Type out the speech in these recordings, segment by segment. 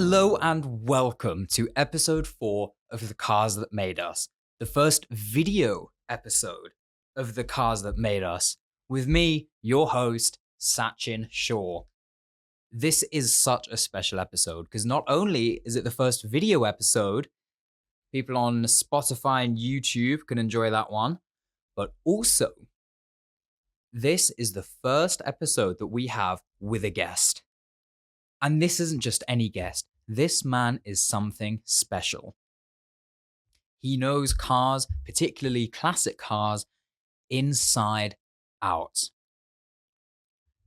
Hello and welcome to episode 4 of The Cars That Made Us, the first video episode of The Cars That Made Us, with me, your host, Sachin Shaw. This is such a special episode because not only is it the first video episode, people on Spotify and YouTube can enjoy that one, but also this is the first episode that we have with a guest. And this isn't just any guest. This man is something special. He knows cars, particularly classic cars, inside out.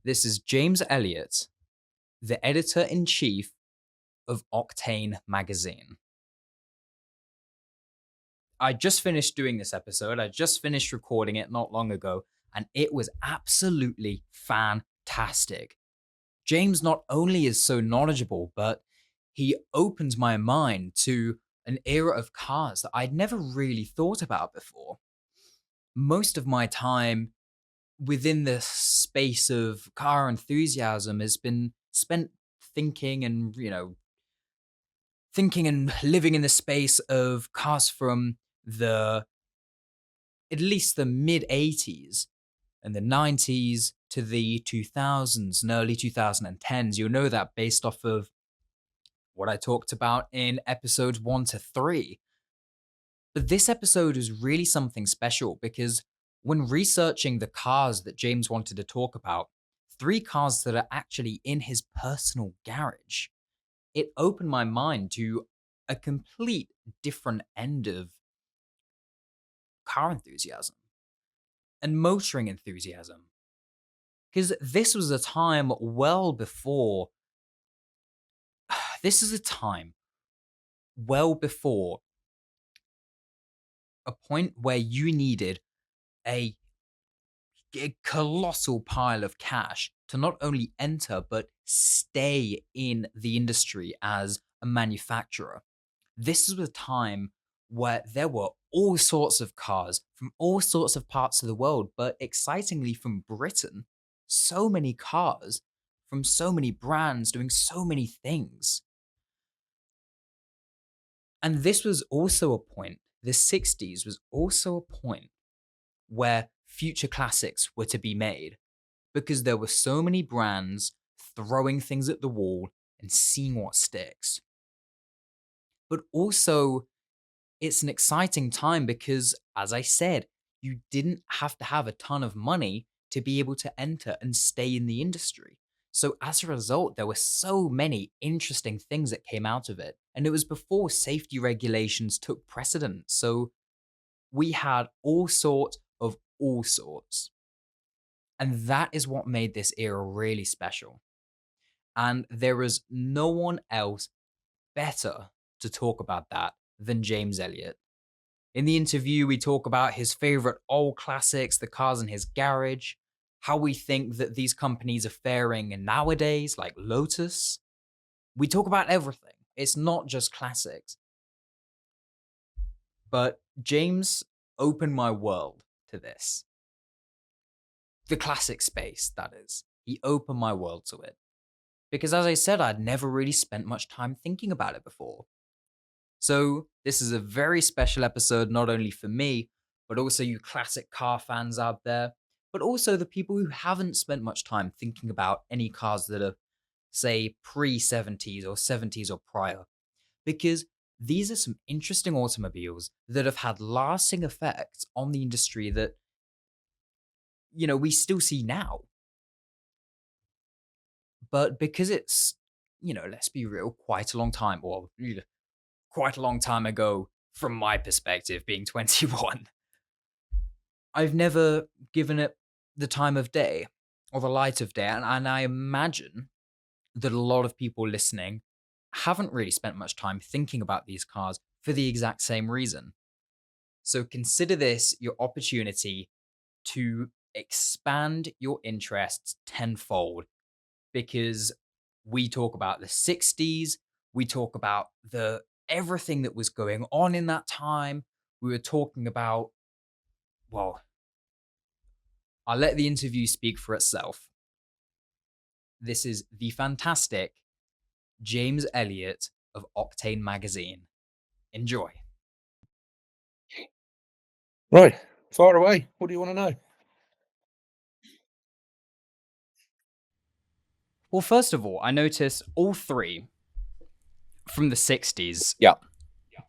This is James Elliot, the editor-in-chief of Octane magazine. I just finished doing this episode. I just finished recording it not long ago, and it was absolutely fantastic. James not only is so knowledgeable, but he opens my mind to an era of cars that I'd never really thought about before. Most of my time within the space of car enthusiasm has been spent thinking and, living in the space of cars from at least the mid 80s and the 90s to the 2000s and early 2010s. You'll know that based off of what I talked about in episodes 1 to 3. But this episode is really something special because when researching the cars that James wanted to talk about, 3 cars that are actually in his personal garage, it opened my mind to a complete different end of car enthusiasm and motoring enthusiasm. Because this was a time well before a point where you needed a colossal pile of cash to not only enter but stay in the industry as a manufacturer. This is a time where there were all sorts of cars from all sorts of parts of the world, but excitingly from Britain. So many cars from so many brands doing so many things. And this was also a point, the 60s was also a point where future classics were to be made because there were so many brands throwing things at the wall and seeing what sticks. But also, it's an exciting time because, as I said, you didn't have to have a ton of money to be able to enter and stay in the industry. So as a result, there were so many interesting things that came out of it. And it was before safety regulations took precedence. So we had all sorts. And that is what made this era really special. And there is no one else better to talk about that than James Elliot. In the interview, we talk about his favorite old classics, the cars in his garage, how we think that these companies are faring nowadays, like Lotus. We talk about everything. It's not just classics. But James opened my world to this. The classic space, that is. He opened my world to it. Because as I said, I'd never really spent much time thinking about it before. So this is a very special episode, not only for me, but also you classic car fans out there, but also the people who haven't spent much time thinking about any cars that are, say, pre-70s or 70s or prior. Because these are some interesting automobiles that have had lasting effects on the industry that, we still see now. But because it's, let's be real, quite a long time, or quite a long time ago from my perspective, being 21, I've never given it the time of day or the light of day. And I imagine that a lot of people listening haven't really spent much time thinking about these cars for the exact same reason. So consider this your opportunity to expand your interests tenfold, because we talk about the 60s, we talk about everything that was going on in that time. We were talking about, well, I'll let the interview speak for itself. This is the fantastic James Elliot of Octane magazine. Enjoy. Right, fire away. What do you want to know? Well, first of all, I noticed all three from the 60s. Yeah.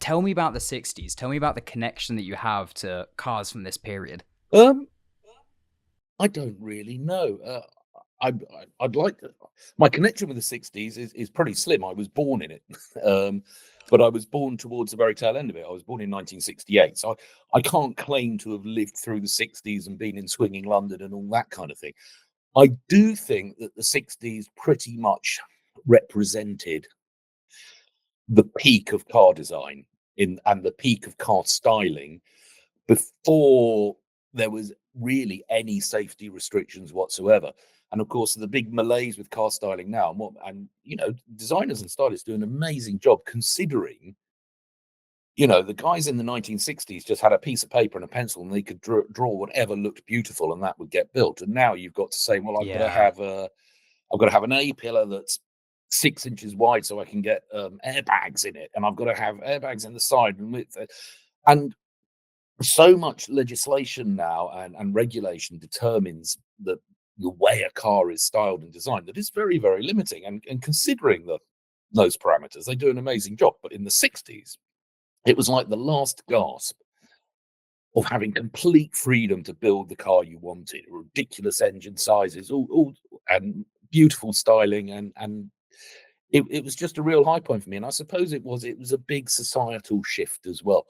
Tell me about the 60s. Tell me about the connection that you have to cars from this period. I don't really know. I'd like to. My connection with the '60s is pretty slim. I was born in it, but I was born towards the very tail end of it. I was born in 1968, so I can't claim to have lived through the '60s and been in swinging London and all that kind of thing. I do think that the '60s pretty much represented the peak of car design and the peak of car styling before there was really any safety restrictions whatsoever. And of course, the big malaise with car styling now, designers and stylists do an amazing job considering, the guys in the 1960s just had a piece of paper and a pencil and they could draw whatever looked beautiful and that would get built. And now you've got to say, well, I've got to have an A pillar that's 6 inches wide so I can get airbags in it, and I've got to have airbags in the side and width. And so much legislation now and regulation determines the way a car is styled and designed that is very, very limiting. And considering those parameters, they do an amazing job. But in the 60s, it was like the last gasp of having complete freedom to build the car you wanted, ridiculous engine sizes, all and beautiful styling, and it was just a real high point for me. And I suppose it was a big societal shift as well.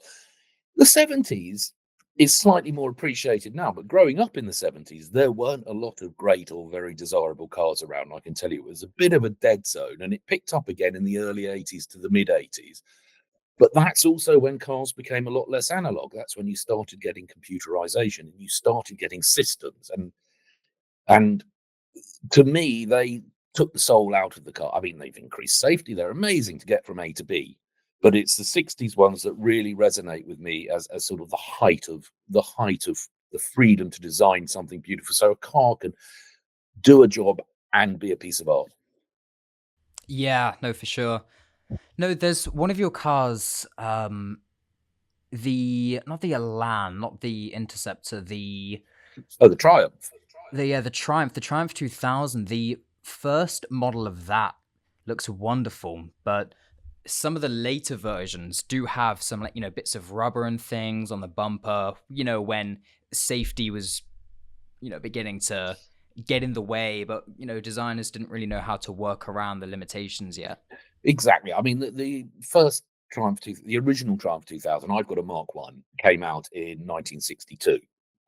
The 70s is slightly more appreciated now, but growing up in the 70s, there weren't a lot of great or very desirable cars around. I can tell you, it was a bit of a dead zone, and it picked up again in the early 80s to the mid 80s. But that's also when cars became a lot less analog. That's when you started getting computerization and you started getting systems. And to me, they took the soul out of the car. I mean, they've increased safety. They're amazing to get from A to B. But it's the 60s ones that really resonate with me as sort of the height of the freedom to design something beautiful. So a car can do a job and be a piece of art. Yeah, no, for sure. No, there's one of your cars, not the Elan, not the Interceptor, The Triumph. the Triumph 2000. The first model of that looks wonderful, but some of the later versions do have some, like, bits of rubber and things on the bumper, when safety was, beginning to get in the way, but designers didn't really know how to work around the limitations yet. Exactly. I mean, the first the original Triumph 2000, I've got a Mark One, came out in 1962.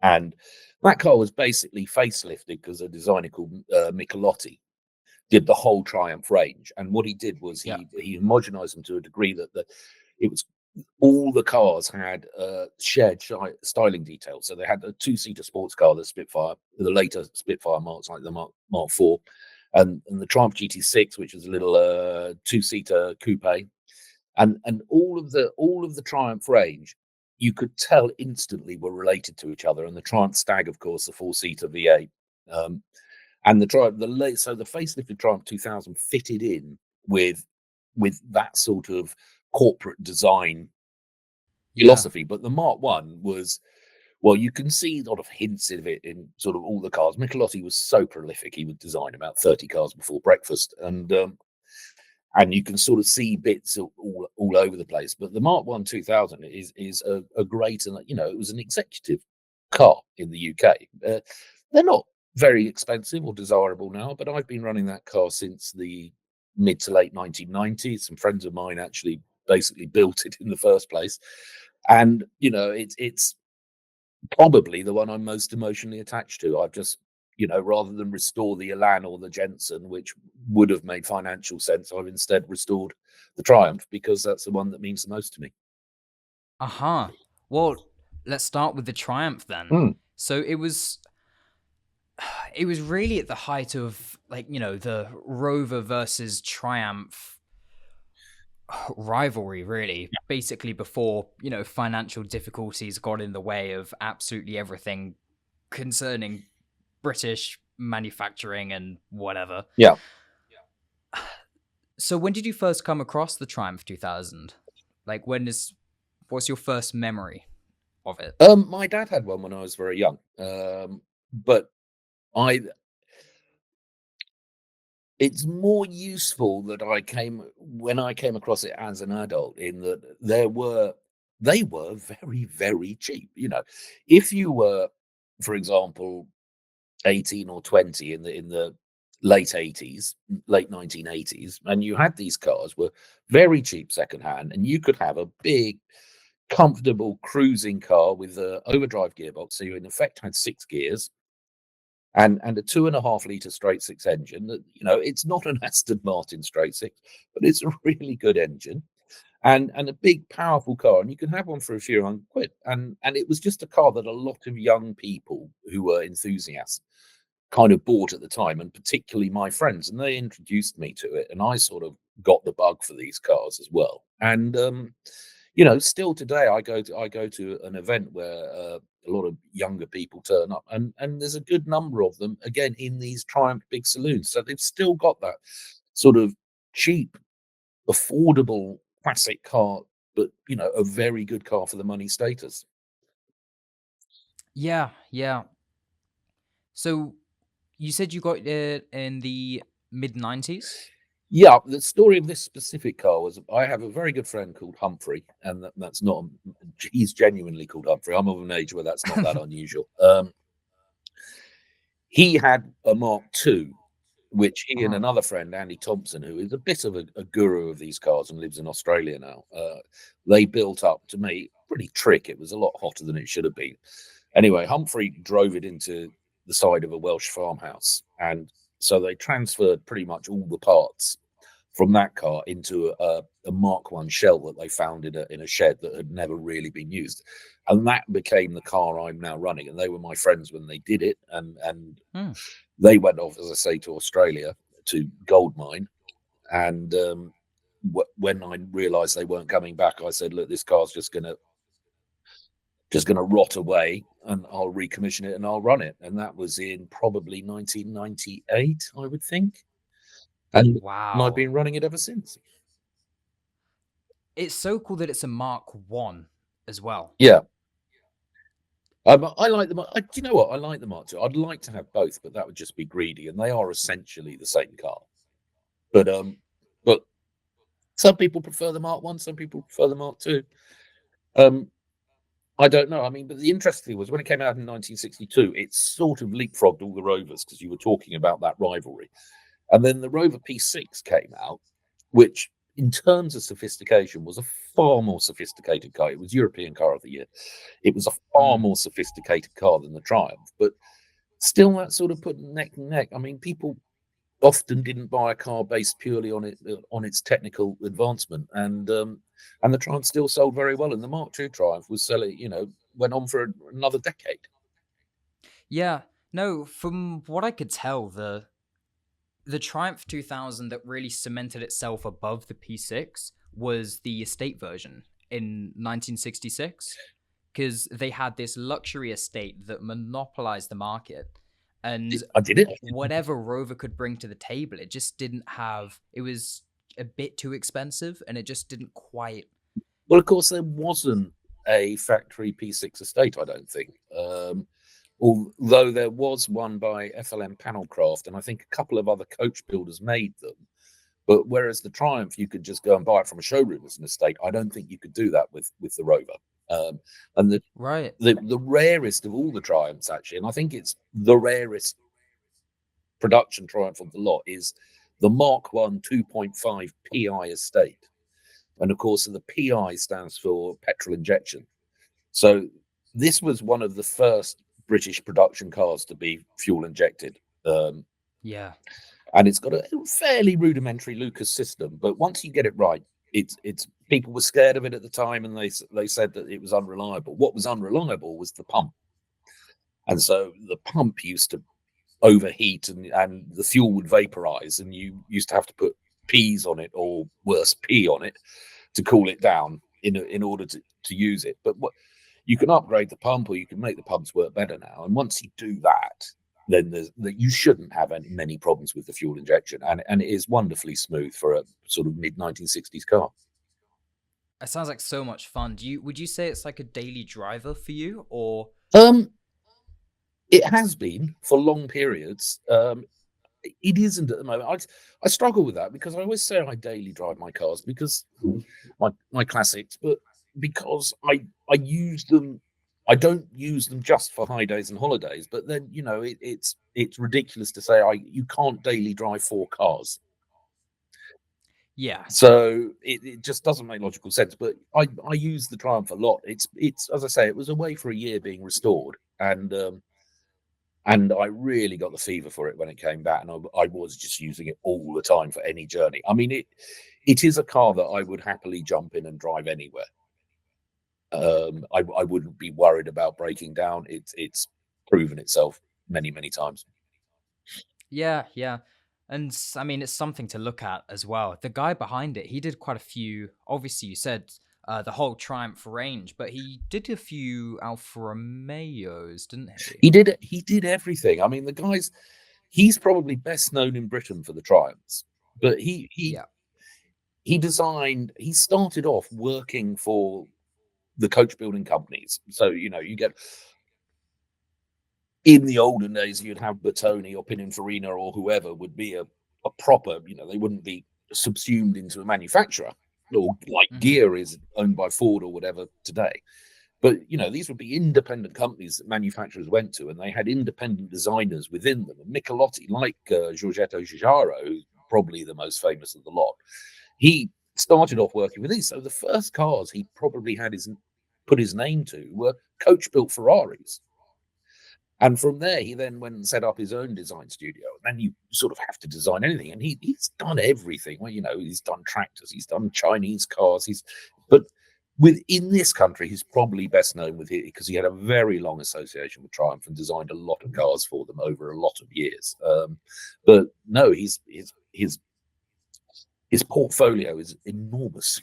And that car was basically facelifted because a designer called Michelotti did the whole Triumph range. And what he did was Yeah. he homogenized them to a degree that it was all the cars had shared styling details. So they had a two-seater sports car, the Spitfire, the later Spitfire marks like the Mark IV, and the Triumph GT6, which was a little two-seater coupe, and all of the Triumph range, you could tell instantly were related to each other. And the Triumph Stag, of course, the four-seater V8, and the facelifted Triumph 2000 fitted in with that sort of corporate design Yeah. philosophy. But the Mark One was, well, you can see sort of hints of it in sort of all the cars. Michelotti was so prolific; he would design about 30 cars before breakfast, and you can sort of see bits all over the place. But the Mark One 2000 is a great, and it was an executive car in the UK. They're not very expensive or desirable now, but I've been running that car since the mid to late 1990s. Some friends of mine actually basically built it in the first place, and it's probably the one I'm most emotionally attached to. I've just, rather than restore the Elan or the Jenson, which would have made financial sense, I've instead restored the Triumph because that's the one that means the most to me. Uh-huh. Well, let's start with the Triumph then. Mm. So it was really at the height of, like, the Rover versus Triumph rivalry, really. Basically before, financial difficulties got in the way of absolutely everything concerning British manufacturing and whatever. Yeah. So when did you first come across the Triumph 2000? Like what's your first memory of it? My dad had one when I was very young, but I it's more useful that when I came across it as an adult, in that they were very, very cheap. If you were, for example, 18 or 20 in the late 80s, late 1980s, and you had these cars were very cheap secondhand, and you could have a big, comfortable cruising car with an overdrive gearbox. So you in effect had 6 gears and a 2.5 litre straight six engine. That it's not an Aston Martin straight six, but it's a really good engine and a big powerful car, and you can have one for a few £100. And it was just a car that a lot of young people who were enthusiasts kind of bought at the time, and particularly my friends, and they introduced me to it, and I sort of got the bug for these cars as well. And still today, I go to an event where a lot of younger people turn up, and there's a good number of them again in these Triumph big saloons. So they've still got that sort of cheap, affordable classic car, but a very good car for the money status. Yeah, yeah. So you said you got it in the mid 90s? Yeah, the story of this specific car was I have a very good friend called Humphrey, and that's not, he's genuinely called Humphrey. I'm of an age where that's not that unusual. He had a Mark II, which he and another friend, Andy Thompson, who is a bit of a guru of these cars and lives in Australia now, they built up to me. Pretty trick. It was a lot hotter than it should have been. Anyway, Humphrey drove it into the side of a Welsh farmhouse, and so they transferred pretty much all the parts from that car into a Mark I shell that they found in a shed that had never really been used. And that became the car I'm now running. And they were my friends when they did it. And they went off, as I say, to Australia to gold mine. And when I realized they weren't coming back, I said, look, this car's just going to rot away, and I'll recommission it and I'll run it. And that was in probably 1998, I would think. And I've Wow. been running it ever since. It's so cool that it's a Mark I as well. Yeah. I like the Mark. Do you know what? I like the Mark II. I'd like to have both, but that would just be greedy. And they are essentially the same car. But some people prefer the Mark I, some people prefer the Mark II. I don't know. I mean, but the interesting thing was when it came out in 1962, it sort of leapfrogged all the Rovers, because you were talking about that rivalry. And then the Rover P6 came out, which in terms of sophistication was a far more sophisticated car. It was European Car of the Year. It was a far more sophisticated car than the Triumph, but still that sort of put neck and neck. I mean, people often didn't buy a car based purely on its technical advancement, and the Triumph still sold very well, and the Mark II Triumph was selling, went on for another decade. Yeah, no, from what I could tell, the Triumph 2000 that really cemented itself above the P6 was the estate version in 1966, because they had this luxury estate that monopolized the market. And I did it. whatever Rover could bring to the table, it just didn't have, it was a bit too expensive, and it just didn't quite. Well, of course, there wasn't a factory P6 estate, I don't think. Although there was one by FLM Panelcraft, and I think a couple of other coach builders made them. But whereas the Triumph, you could just go and buy it from a showroom as an estate, I don't think you could do that with the Rover. And the rarest of all the Triumphs, actually, and I think it's the rarest production Triumph of the lot, is the Mark I 2.5 PI estate. And of course, the PI stands for petrol injection. So this was one of the first British production cars to be fuel injected. Yeah. And it's got a fairly rudimentary Lucas system, but once you get it right, it's people were scared of it at the time, and they said that it was unreliable. What was unreliable was the pump, and so the pump used to overheat, and the fuel would vaporize, and you used to have to put peas on it, or worse, pee on it, to cool it down in order to use it. But you can upgrade the pump, or you can make the pumps work better now. And once you do that, then you shouldn't have many problems with the fuel injection, and it is wonderfully smooth for a sort of mid 1960s car. It sounds like so much fun. Would you say it's like a daily driver for you, or It has been for long periods. It isn't at the moment. I struggle with that because I always say I daily drive my cars because my classics, but because I use them. I don't use them just for high days and holidays. But then it's ridiculous to say you can't daily drive 4 cars. yeah, So it just doesn't make logical sense. But I use the Triumph a lot. It's as I say, it was away for a year being restored, and I really got the fever for it when it came back, and I was just using it all the time for any journey. I mean, it is a car that I would happily jump in and drive anywhere. I wouldn't be worried about breaking down. It's proven itself many times. yeah. And I mean, it's something to look at as well. The guy behind it, he did quite a few. Obviously, you said the whole Triumph range, but he did a few Alfa Romeos, didn't he? He did everything. I mean, he's probably best known in Britain for the Triumphs, but he started off working for the coach building companies. So, you get, in the olden days, you'd have Bertoni or Pininfarina or whoever would be a proper, they wouldn't be subsumed into a manufacturer, or like Gear is owned by Ford or whatever today. But, these would be independent companies that manufacturers went to, and they had independent designers within them. And Michelotti, like Giorgetto Giugiaro, who's probably the most famous of the lot, he started off working with these. So the first cars he probably put his name to were coach-built Ferraris. And from there, he then went and set up his own design studio. And then you sort of have to design anything. And he's done everything. Well, he's done tractors, he's done Chinese cars. But within this country, he's probably best known with it because he had a very long association with Triumph and designed a lot of cars for them over a lot of years. But no, his portfolio is enormous.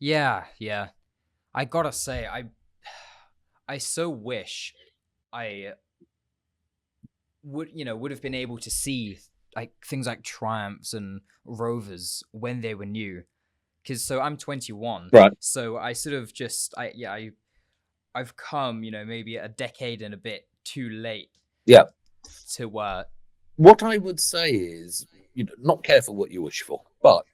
Yeah. I gotta say, I so wish I would have been able to see like things like Triumphs and Rovers when they were new. Because I'm 21, right? So I sort of I've come maybe a decade and a bit too late. Yeah. To what I would say is, not careful what you wish for, but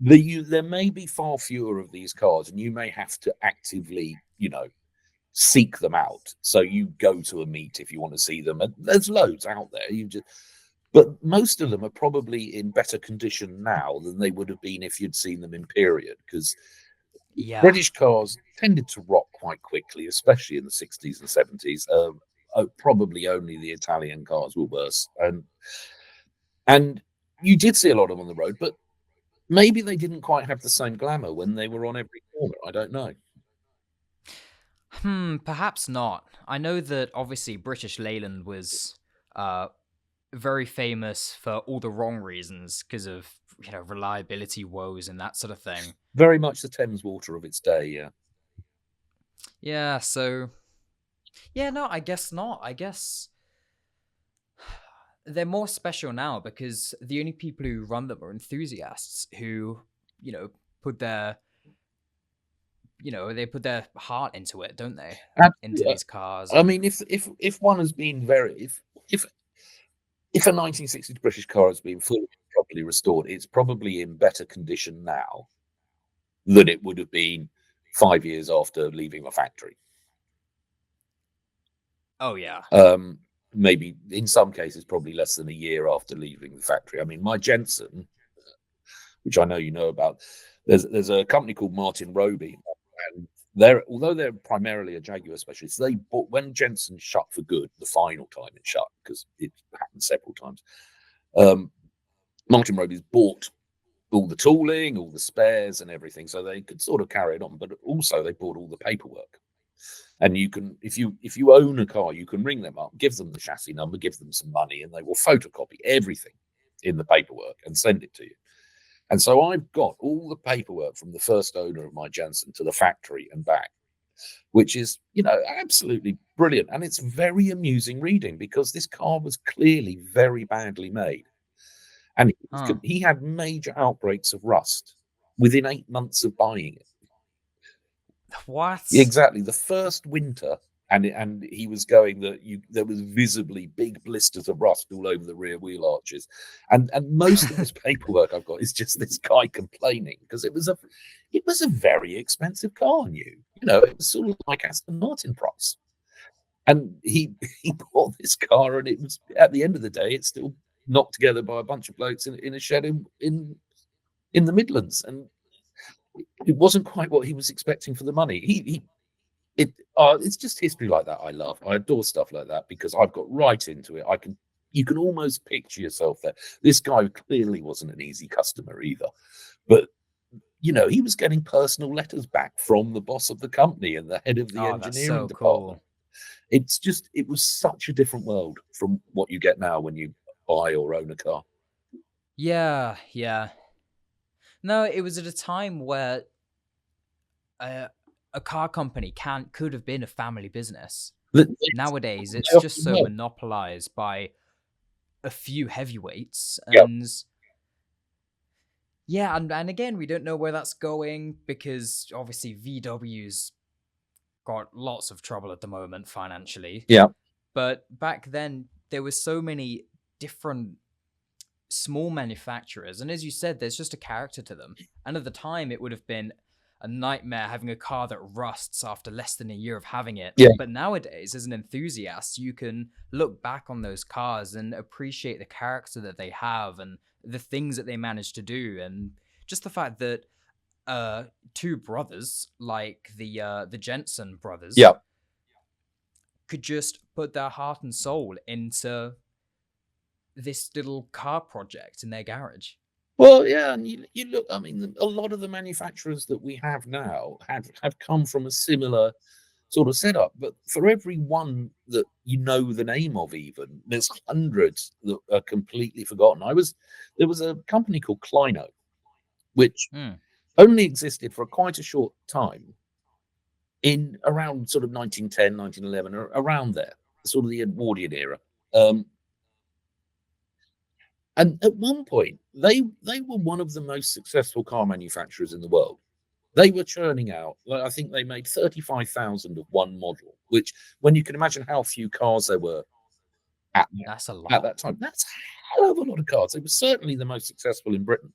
there may be far fewer of these cars, and you may have to actively, seek them out. So you go to a meet if you want to see them, and there's loads out there. But most of them are probably in better condition now than they would have been if you'd seen them in period, because British cars tended to rot quite quickly, especially in the 60s and 70s. Probably only the Italian cars were worse, and you did see a lot of them on the road, but maybe they didn't quite have the same glamour when they were on every corner. I don't know. Perhaps not. I know that obviously British Leyland was very famous for all the wrong reasons because of reliability woes and that sort of thing. Very much the Thames Water of its day, yeah. Yeah, so no, I guess not. I guess they're more special now because the only people who run them are enthusiasts who, put their they put their heart into it, don't they? Into these cars. I mean, if one has been if a 1960s British car has been fully properly restored, it's probably in better condition now than it would have been 5 years after leaving the factory. Oh yeah. Maybe in some cases, probably less than a year after leaving the factory. I mean, my Jenson, which I know you know about, there's a company called Martin Roby, and although they're primarily a Jaguar specialist, they bought, when Jenson shut for good, the final time it shut, because it happened several times, Martin Roby's bought all the tooling, all the spares and everything, so they could sort of carry it on, but also they bought all the paperwork. And you can, if you own a car, you can ring them up, give them the chassis number, give them some money, and they will photocopy everything in the paperwork and send it to you. And so I've got all the paperwork from the first owner of my Jenson to the factory and back. which is, absolutely brilliant. And it's very amusing reading because this car was clearly very badly made. And Huh. he had major outbreaks of rust within 8 months of buying it. What? Exactly. The first winter, and he was going that there was visibly big blisters of rust all over the rear wheel arches, and most of this paperwork I've got is just this guy complaining because it was a very expensive car, new. It was sort of like Aston Martin price, and he bought this car, and it was, at the end of the day, it's still knocked together by a bunch of blokes in a shed in the Midlands, and it wasn't quite what he was expecting for the money. It's just history like that I love. I adore stuff like that because I've got right into it. You can almost picture yourself there. This guy clearly wasn't an easy customer either, but he was getting personal letters back from the boss of the company and the head of the Oh, that's engineering so department. cool. It was such a different world from what you get now when you buy or own a car. Yeah, yeah. No, it was at a time where a car company could have been a family business. Nowadays, They it's just often so were. monopolized by a few heavyweights, Yeah, and yeah, and again, we don't know where that's going because obviously VW's got lots of trouble at the moment financially. yeah, But back then, there were so many different small manufacturers, and as you said, there's just a character to them. And at the time, it would have been a nightmare having a car that rusts after less than a year of having it. yeah. But nowadays, as an enthusiast, you can look back on those cars and appreciate the character that they have and the things that they managed to do, and just the fact that two brothers like the Jenson brothers Yeah. could just put their heart and soul into this little car project in their garage. Well, yeah, and you look. I mean, a lot of the manufacturers that we have now have come from a similar sort of setup. But for every one that you know the name of, even there's hundreds that are completely forgotten. There was a company called Kleino, which Mm. only existed for quite a short time in around sort of 1910, 1911, or around there, sort of the Edwardian era. And at one point, they were one of the most successful car manufacturers in the world. They were churning out, I think they made 35,000 of one model, which, when you can imagine how few cars there were at, That's a at lot. that time, that's a hell of a lot of cars. It was certainly the most successful in Britain.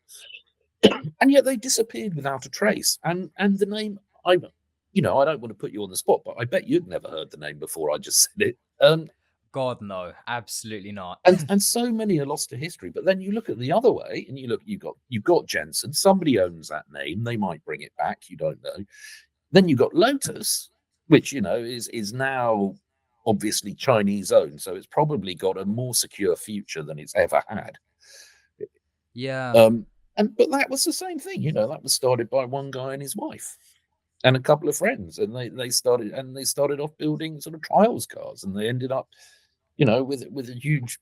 And yet they disappeared without a trace. And the name, I don't want to put you on the spot, but I bet you'd never heard the name before I just said it. God, no, absolutely not. And so many are lost to history. But then you look at the other way, and you've got Jenson. Somebody owns that name. They might bring it back. You don't know. Then you've got Lotus, which is now obviously Chinese owned, so it's probably got a more secure future than it's ever had. Yeah. But that was the same thing. That was started by one guy and his wife and a couple of friends, and they started off building sort of trials cars, and they ended up with a huge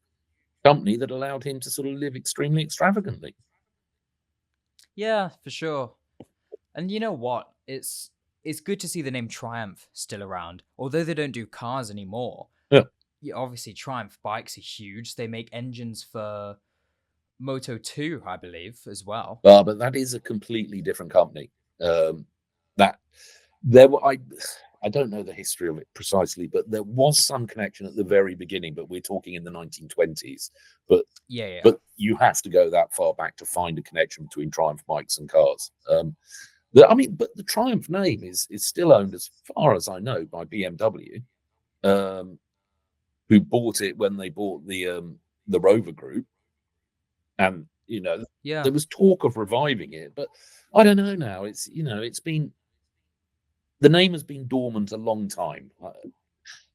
company that allowed him to sort of live extremely extravagantly. Yeah, for sure. And you know what? It's good to see the name Triumph still around, although they don't do cars anymore. Yeah. Obviously, Triumph bikes are huge. They make engines for Moto 2, I believe, as well. But that is a completely different company. That there were I don't know the history of it precisely, but there was some connection at the very beginning. But we're talking in the 1920s. But Yeah. but you have to go that far back to find a connection between Triumph bikes and cars. But the Triumph name is still owned, as far as I know, by BMW, who bought it when they bought the Rover Group, and Yeah. there was talk of reviving it, but I don't know now. The name has been dormant a long time.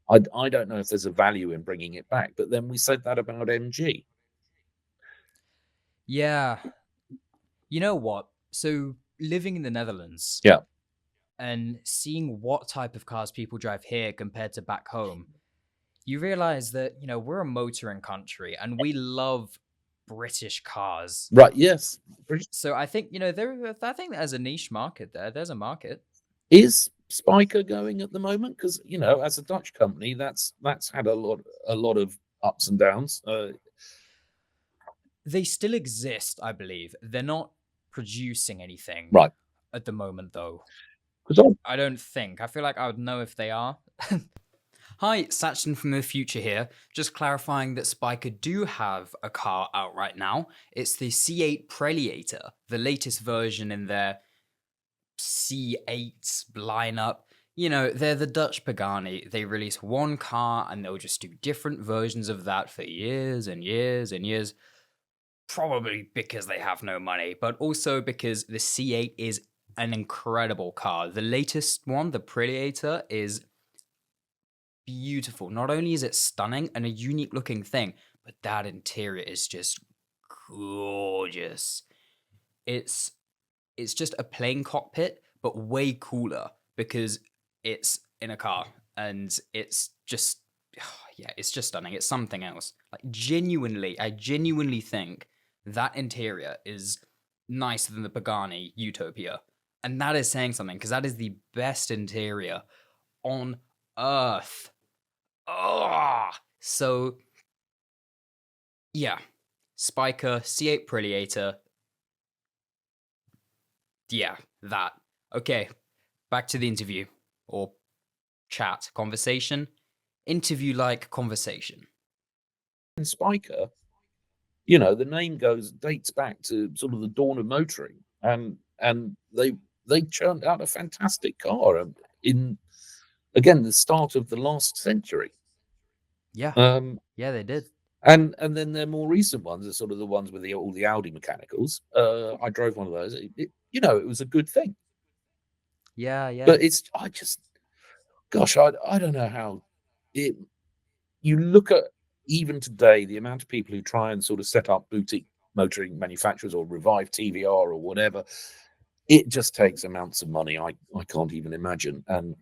I don't know if there's a value in bringing it back. But then we said that about MG. Yeah. You know what? So living in the Netherlands, Yeah. and seeing what type of cars people drive here compared to back home, you realize that, we're a motoring country and we love British cars. Right. Yes. So I think, I think there's a niche market there. There's a market. Is Spiker going at the moment? Because as a Dutch company, that's had a lot of ups and downs. They still exist, I believe. They're not producing anything Right. at the moment, though. Because I don't think. I feel like I would know if they are. Hi, Sachin from the future here. Just clarifying that Spiker do have a car out right now. It's the C8 Preliator, the latest version in their C8 lineup. They're the Dutch Pagani. They release one car and they'll just do different versions of that for years and years and years. Probably because they have no money, but also because the C8 is an incredible car. The latest one, the Preliator, is beautiful. Not only is it stunning and a unique looking thing, but that interior is just gorgeous. It's just a plain cockpit, but way cooler because it's in a car and it's just it's just stunning. It's something else. Like I genuinely think that interior is nicer than the Pagani Utopia. And that is saying something because that is the best interior on earth. So yeah, Spiker, C8 Preliator. Yeah, that. Okay, back to the interview or chat, conversation. Interview-like conversation. in Spiker, the name dates back to sort of the dawn of motoring, and they churned out a fantastic car in, again, the start of the last century. Yeah, yeah, they did. And then their more recent ones are sort of the ones with all the Audi mechanicals. I drove one of those. It was a good thing. Yeah, yeah. But I don't know how it. You look at even today the amount of people who try and sort of set up boutique motoring manufacturers or revive TVR or whatever. It just takes amounts of money I can't even imagine. And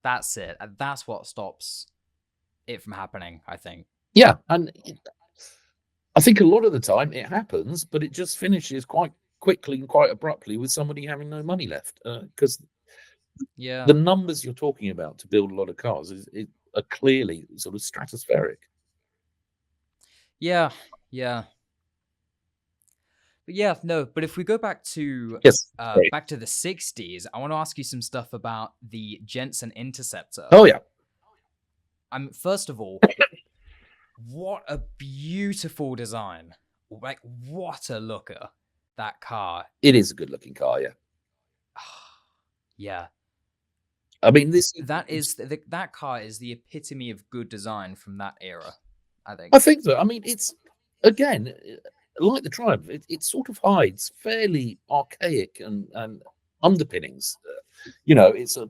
that's it. That's what stops it from happening, I think. Yeah, and I think a lot of the time it happens, but it just finishes quite quickly and quite abruptly with somebody having no money left. Because the numbers you're talking about to build a lot of cars are clearly sort of stratospheric. Yeah, yeah. But yeah, no, but if we go back to back to the 60s, I want to ask you some stuff about the Jenson Interceptor. Oh yeah. First of all, what a beautiful design. Like, what a looker, that car. It is a good looking car, yeah. Yeah. I mean, that car is the epitome of good design from that era, I think. I think so. I mean, it's, again, like the Triumph, it sort of hides fairly archaic and underpinnings. It's a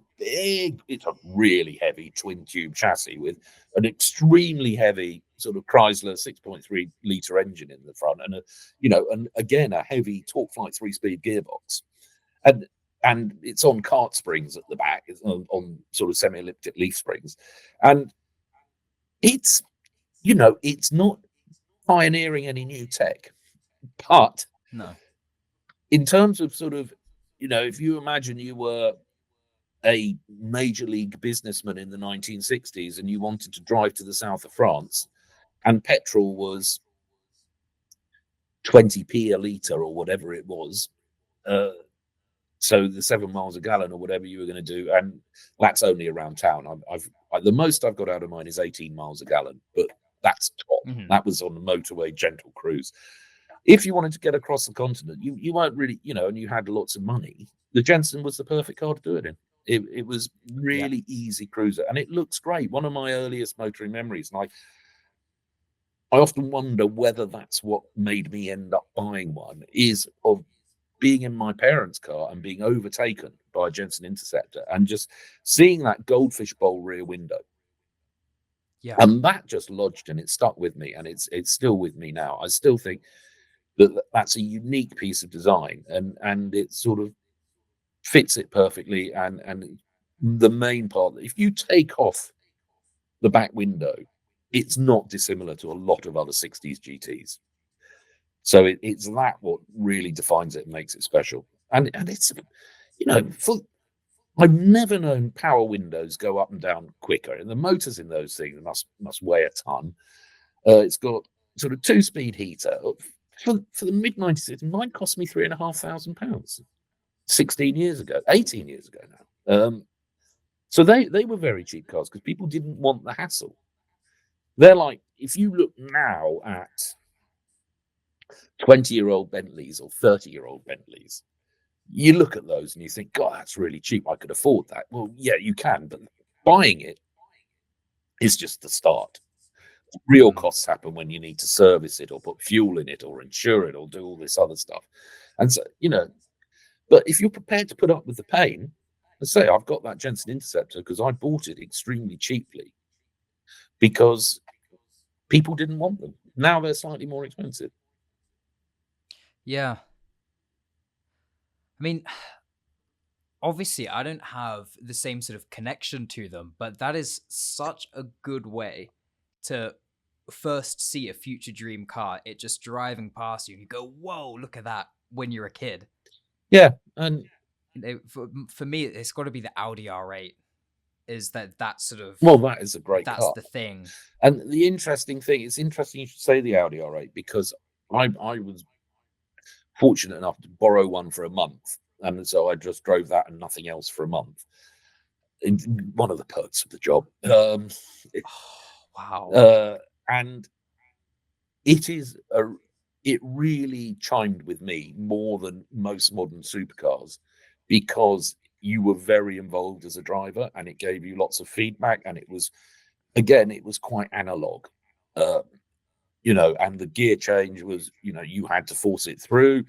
really heavy twin tube chassis with an extremely heavy sort of Chrysler 6.3 liter engine in the front, and again a heavy Torque Flight 3-speed gearbox, and it's on cart springs at the back. It's on sort of semi-elliptic leaf springs, and it's not pioneering any new tech, but no, in terms of sort of, if you imagine you were a major league businessman in the 1960s and you wanted to drive to the south of France and petrol was 20p a litre or whatever it was, so the 7 miles a gallon or whatever you were going to do, and that's only around town. The most I've got out of mine is 18 miles a gallon, but that's top. Mm-hmm. That was on the motorway gentle cruise. If you wanted to get across the continent, you weren't really, and you had lots of money, the Jenson was the perfect car to do it in. It was really easy cruiser, and it looks great. One of my earliest motoring memories, and I often wonder whether that's what made me end up buying one, is of being in my parents' car and being overtaken by a Jenson Interceptor and just seeing that goldfish bowl rear window. Yeah. And that just lodged and it stuck with me, and it's still with me now. I still think that's a unique piece of design, and it sort of fits it perfectly. And the main part, if you take off the back window, it's not dissimilar to a lot of other 60s GTs. So it's that what really defines it and makes it special. And it's, I've never known power windows go up and down quicker, and the motors in those things must weigh a ton. It's got sort of 2-speed heater. For the mid-90s, mine cost me £3,500 16 years ago, 18 years ago now. So they were very cheap cars because people didn't want the hassle. They're like, if you look now at 20-year-old Bentleys or 30-year-old Bentleys, you look at those and you think, God, that's really cheap. I could afford that. Well, yeah, you can, but buying it is just the start. Real costs happen when you need to service it or put fuel in it or insure it or do all this other stuff. And so, but if you're prepared to put up with the pain, let's say I've got that Jenson Interceptor because I bought it extremely cheaply because people didn't want them. Now they're slightly more expensive. Yeah. I mean, obviously, I don't have the same sort of connection to them, but that is such a good way to first see a future dream car. It just driving past you, and you go, "Whoa, look at that!" When you're a kid. Yeah, and for me, it's got to be the Audi R8. Is that sort of that is a great that's car. the thing. And the interesting thing, it's interesting you should say the Audi R8 because I was fortunate enough to borrow one for a month. And so I just drove that and nothing else for a month. One of the perks of the job. Wow. And it really chimed with me more than most modern supercars because you were very involved as a driver and it gave you lots of feedback. And it was quite analog. And the gear change was, you had to force it through.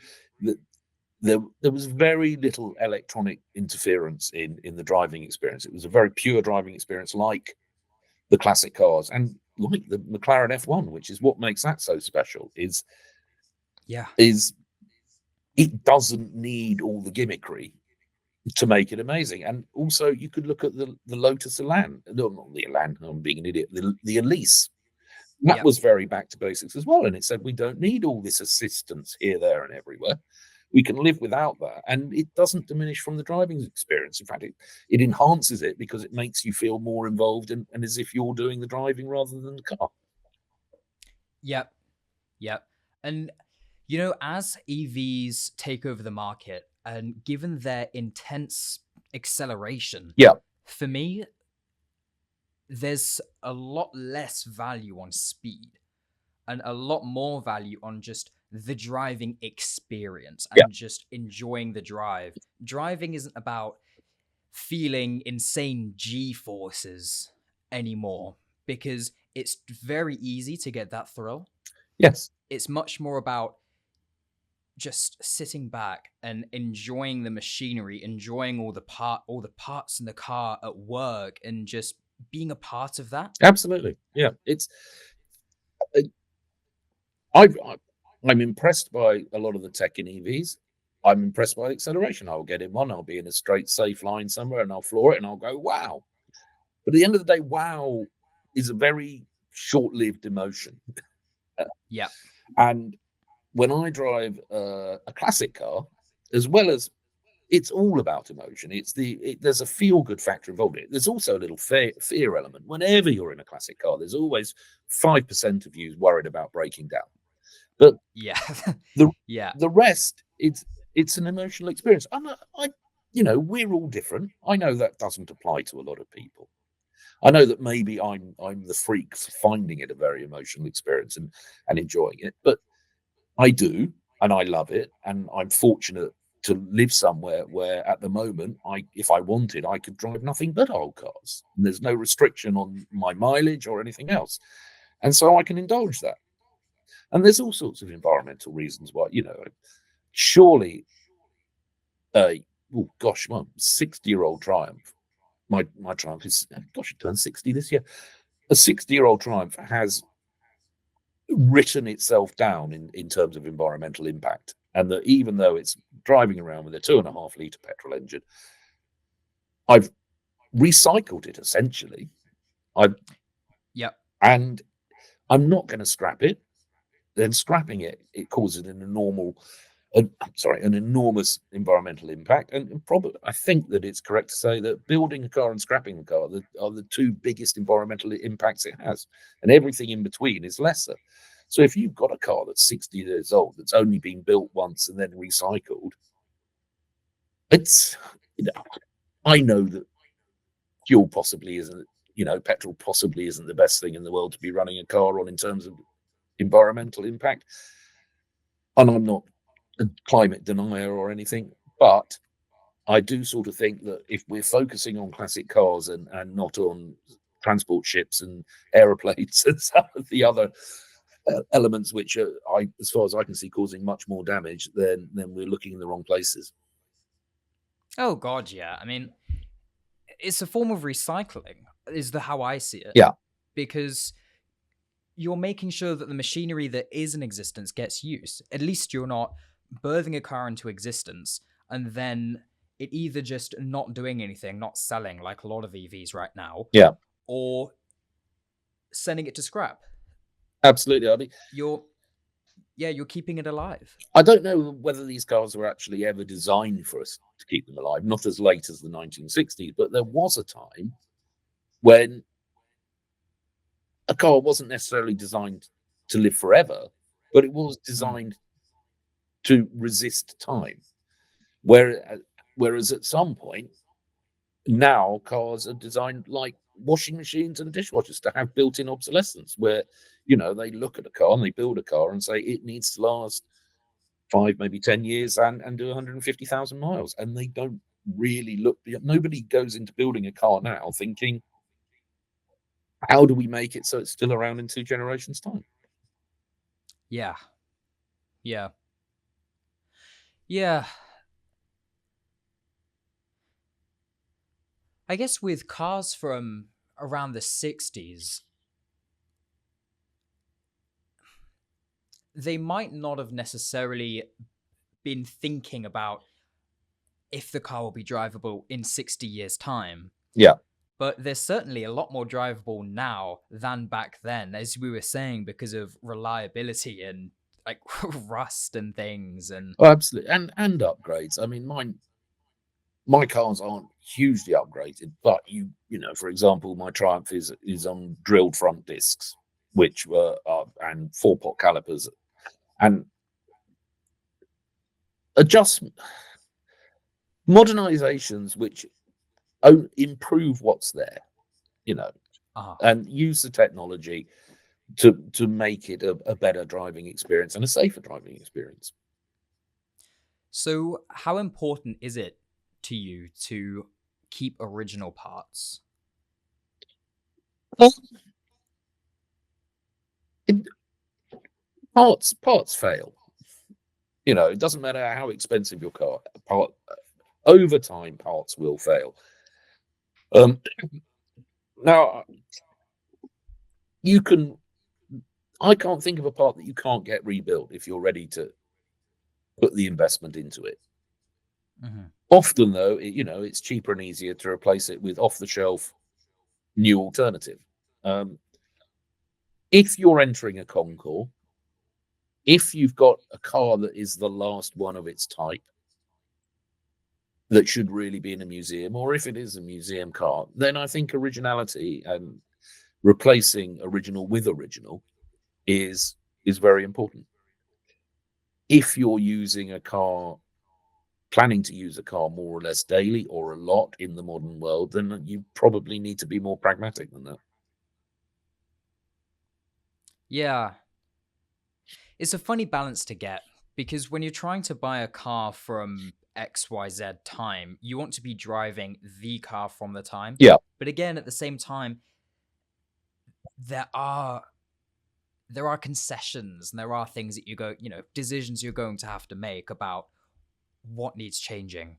There was very little electronic interference in the driving experience. It was a very pure driving experience, like the classic cars and like the McLaren F1, which is what makes that so special. Is it doesn't need all the gimmickry to make it amazing. And also, you could look at the Lotus Elan, no, not the Elan. I'm being an idiot. The Elise. That was very back to basics as well. And it said, we don't need all this assistance here, there, and everywhere. We can live without that. And it doesn't diminish from the driving experience. In fact, it enhances it because it makes you feel more involved and as if you're doing the driving rather than the car. Yep. And, as EVs take over the market and given their intense acceleration, for me, there's a lot less value on speed and a lot more value on just the driving experience and just enjoying the drive. Driving isn't about feeling insane G-forces anymore because it's very easy to get that thrill. Yes. It's much more about just sitting back and enjoying the machinery, enjoying all the parts in the car at work and just being a part of that. Absolutely. Yeah. I'm impressed by a lot of the tech in EVs. I'm impressed by the acceleration. I'll get in one, I'll be in a straight, safe line somewhere and I'll floor it and I'll go, wow. But at the end of the day, wow is a very short-lived emotion. And when I drive a classic car, as well as it's all about emotion, there's a feel-good factor involved in it. There's also a little fear element. Whenever you're in a classic car, there's always 5% of you worried about breaking down. But the rest, it's an emotional experience. We're all different. I know that doesn't apply to a lot of people. I know that maybe I'm the freak finding it a very emotional experience and enjoying it, but I do, and I love it, and I'm fortunate to live somewhere where at the moment, if I wanted, I could drive nothing but old cars. And there's no restriction on my mileage or anything else. And so I can indulge that. And there's all sorts of environmental reasons why, surely, 60-year-old Triumph. My Triumph is, it turned 60 this year. A 60-year-old Triumph has written itself down in terms of environmental impact. And that even though it's driving around with a 2.5 litre petrol engine, I've recycled it essentially. And I'm not going to scrap it. Then scrapping it causes an enormous an enormous environmental impact, and probably I think that it's correct to say that building a car and scrapping the car are the two biggest environmental impacts it has, and everything in between is lesser. So if you've got a car that's 60 years old that's only been built once and then recycled, it's I know that fuel possibly isn't, petrol possibly isn't the best thing in the world to be running a car on in terms of environmental impact, and I'm not a climate denier or anything, but I do sort of think that if we're focusing on classic cars and not on transport ships and aeroplanes and some of the other elements which are, as far as I can see, causing much more damage, then we're looking in the wrong places. Oh God, yeah. I mean, it's a form of recycling, is how I see it. Yeah. Because you're making sure that the machinery that is in existence gets used. At least you're not birthing a car into existence and then it either just not doing anything, not selling like a lot of EVs right now, Yeah, or sending it to scrap. absolutely. I mean, you're keeping it alive. I don't know whether these cars were actually ever designed for us to keep them alive, not as late as the 1960s, but there was a time when a car wasn't necessarily designed to live forever, but it was designed to resist time. Whereas at some point, now cars are designed like washing machines and dishwashers to have built-in obsolescence, where they look at a car and they build a car and say it needs to last 5, maybe 10 years and do 150,000 miles, and they don't really look. Nobody goes into building a car now thinking, how do we make it so it's still around in 2 generations' time? Yeah. I guess with cars from around the 60s, they might not have necessarily been thinking about if the car will be drivable in 60 years' time. Yeah. But they're certainly a lot more drivable now than back then, as we were saying, because of reliability and like rust and things. And Absolutely, and upgrades. I mean, my cars aren't hugely upgraded, but for example, my Triumph is on drilled front discs, which were and 4-pot calipers, and adjustment modernizations which improve what's there, and use the technology to make it a better driving experience and a safer driving experience. So, how important is it to you to keep original parts? Parts fail. It doesn't matter how expensive your car. Over time, parts will fail. Now, I can't think of a part that you can't get rebuilt if you're ready to put the investment into it. Mm-hmm. Often, though, it's cheaper and easier to replace it with off-the-shelf new alternative. If you're entering a concours, if you've got a car that is the last one of its type that should really be in a museum, or if it is a museum car, then I think originality and replacing original with original is very important. If you're using a car, planning to use a car more or less daily or a lot in the modern world, then you probably need to be more pragmatic than that. Yeah. It's a funny balance to get, because when you're trying to buy a car from XYZ time, you want to be driving the car from the time. Yeah. But again, at the same time, there are concessions and there are things that decisions you're going to have to make about what needs changing.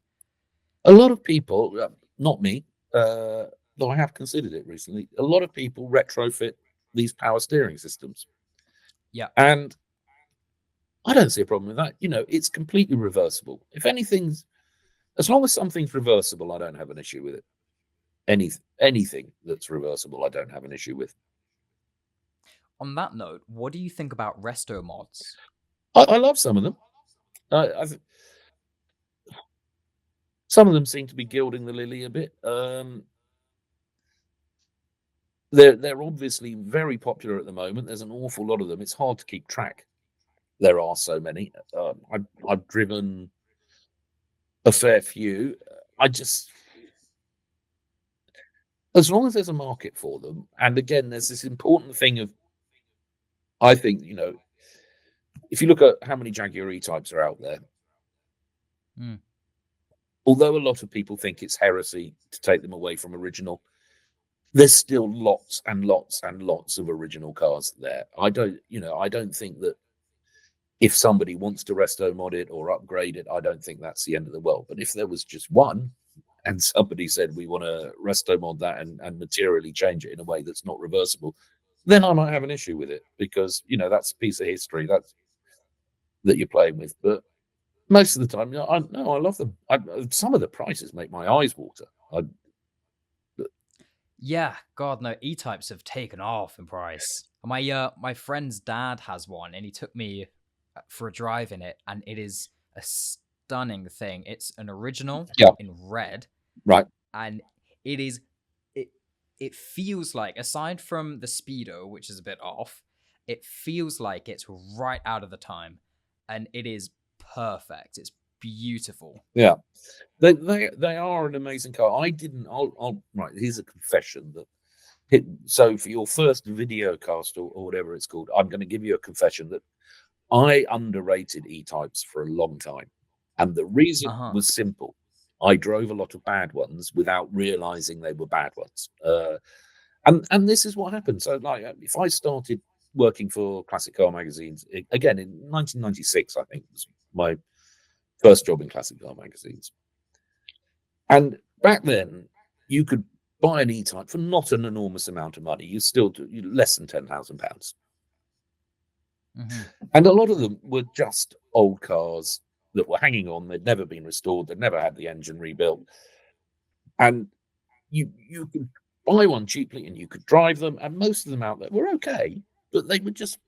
A lot of people, not me, though I have considered it recently, a lot of people retrofit these power steering systems. Yeah. And I don't see a problem with that. It's completely reversible. If anything's, as long as something's reversible, I don't have an issue with it. Anything that's reversible, I don't have an issue with. On that note, what do you think about resto mods? I love some of them. Some of them seem to be gilding the lily a bit. They're obviously very popular at the moment. There's an awful lot of them. It's hard to keep track. There are so many. I've driven a fair few. I just, as long as there's a market for them, and again, there's this important thing of, I think, if you look at how many Jaguar E-types are out there, although a lot of people think it's heresy to take them away from original, there's still lots and lots and lots of original cars there. I don't think that if somebody wants to resto mod it or upgrade it, I don't think that's the end of the world. But if there was just one and somebody said we want to resto mod that and materially change it in a way that's not reversible, then I might have an issue with it, because that's a piece of history that you're playing with. But most of the time, I love them. Some of the prices make my eyes water. Yeah, God no, E-types have taken off in price. My friend's dad has one, and he took me for a drive in it, and it is a stunning thing. It's an original in red, right? And it feels like, aside from the speedo, which is a bit off, it feels like it's right out of the time, and it is perfect. It's beautiful. Yeah, they are an amazing car. Right, here's a confession that. So for your first video cast or whatever it's called, I'm going to give you a confession that I underrated E-types for a long time, and the reason was simple. I drove a lot of bad ones without realizing they were bad ones, and this is what happened. So, like, if I started working for classic car magazines again in 1996, I think was my first job in classic car magazines, and back then you could buy an E-type for not an enormous amount of money. You still do less than £10,000. And a lot of them were just old cars that were hanging on. They'd never been restored. They'd never had the engine rebuilt. And you could buy one cheaply and you could drive them. And most of them out there were okay, but they were just,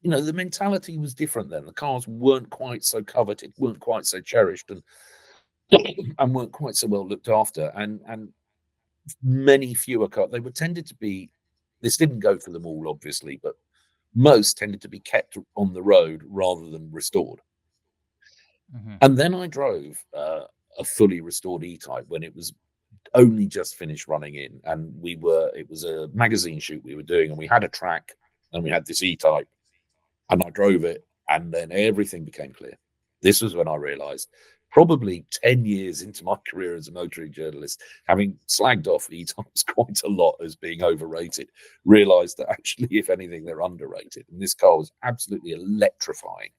the mentality was different then. The cars weren't quite so coveted, weren't quite so cherished, and weren't quite so well looked after. And many fewer cars, they were tended to be, this didn't go for them all, obviously, but most tended to be kept on the road rather than restored. And then I drove a fully restored E-type when it was only just finished running in, and it was a magazine shoot we were doing, and we had a track and we had this E-type, and I drove it, and then everything became clear. This was when I realized, probably 10 years into my career as a motoring journalist, having slagged off E-types quite a lot as being overrated, realized that actually, if anything, they're underrated. And this car was absolutely electrifying.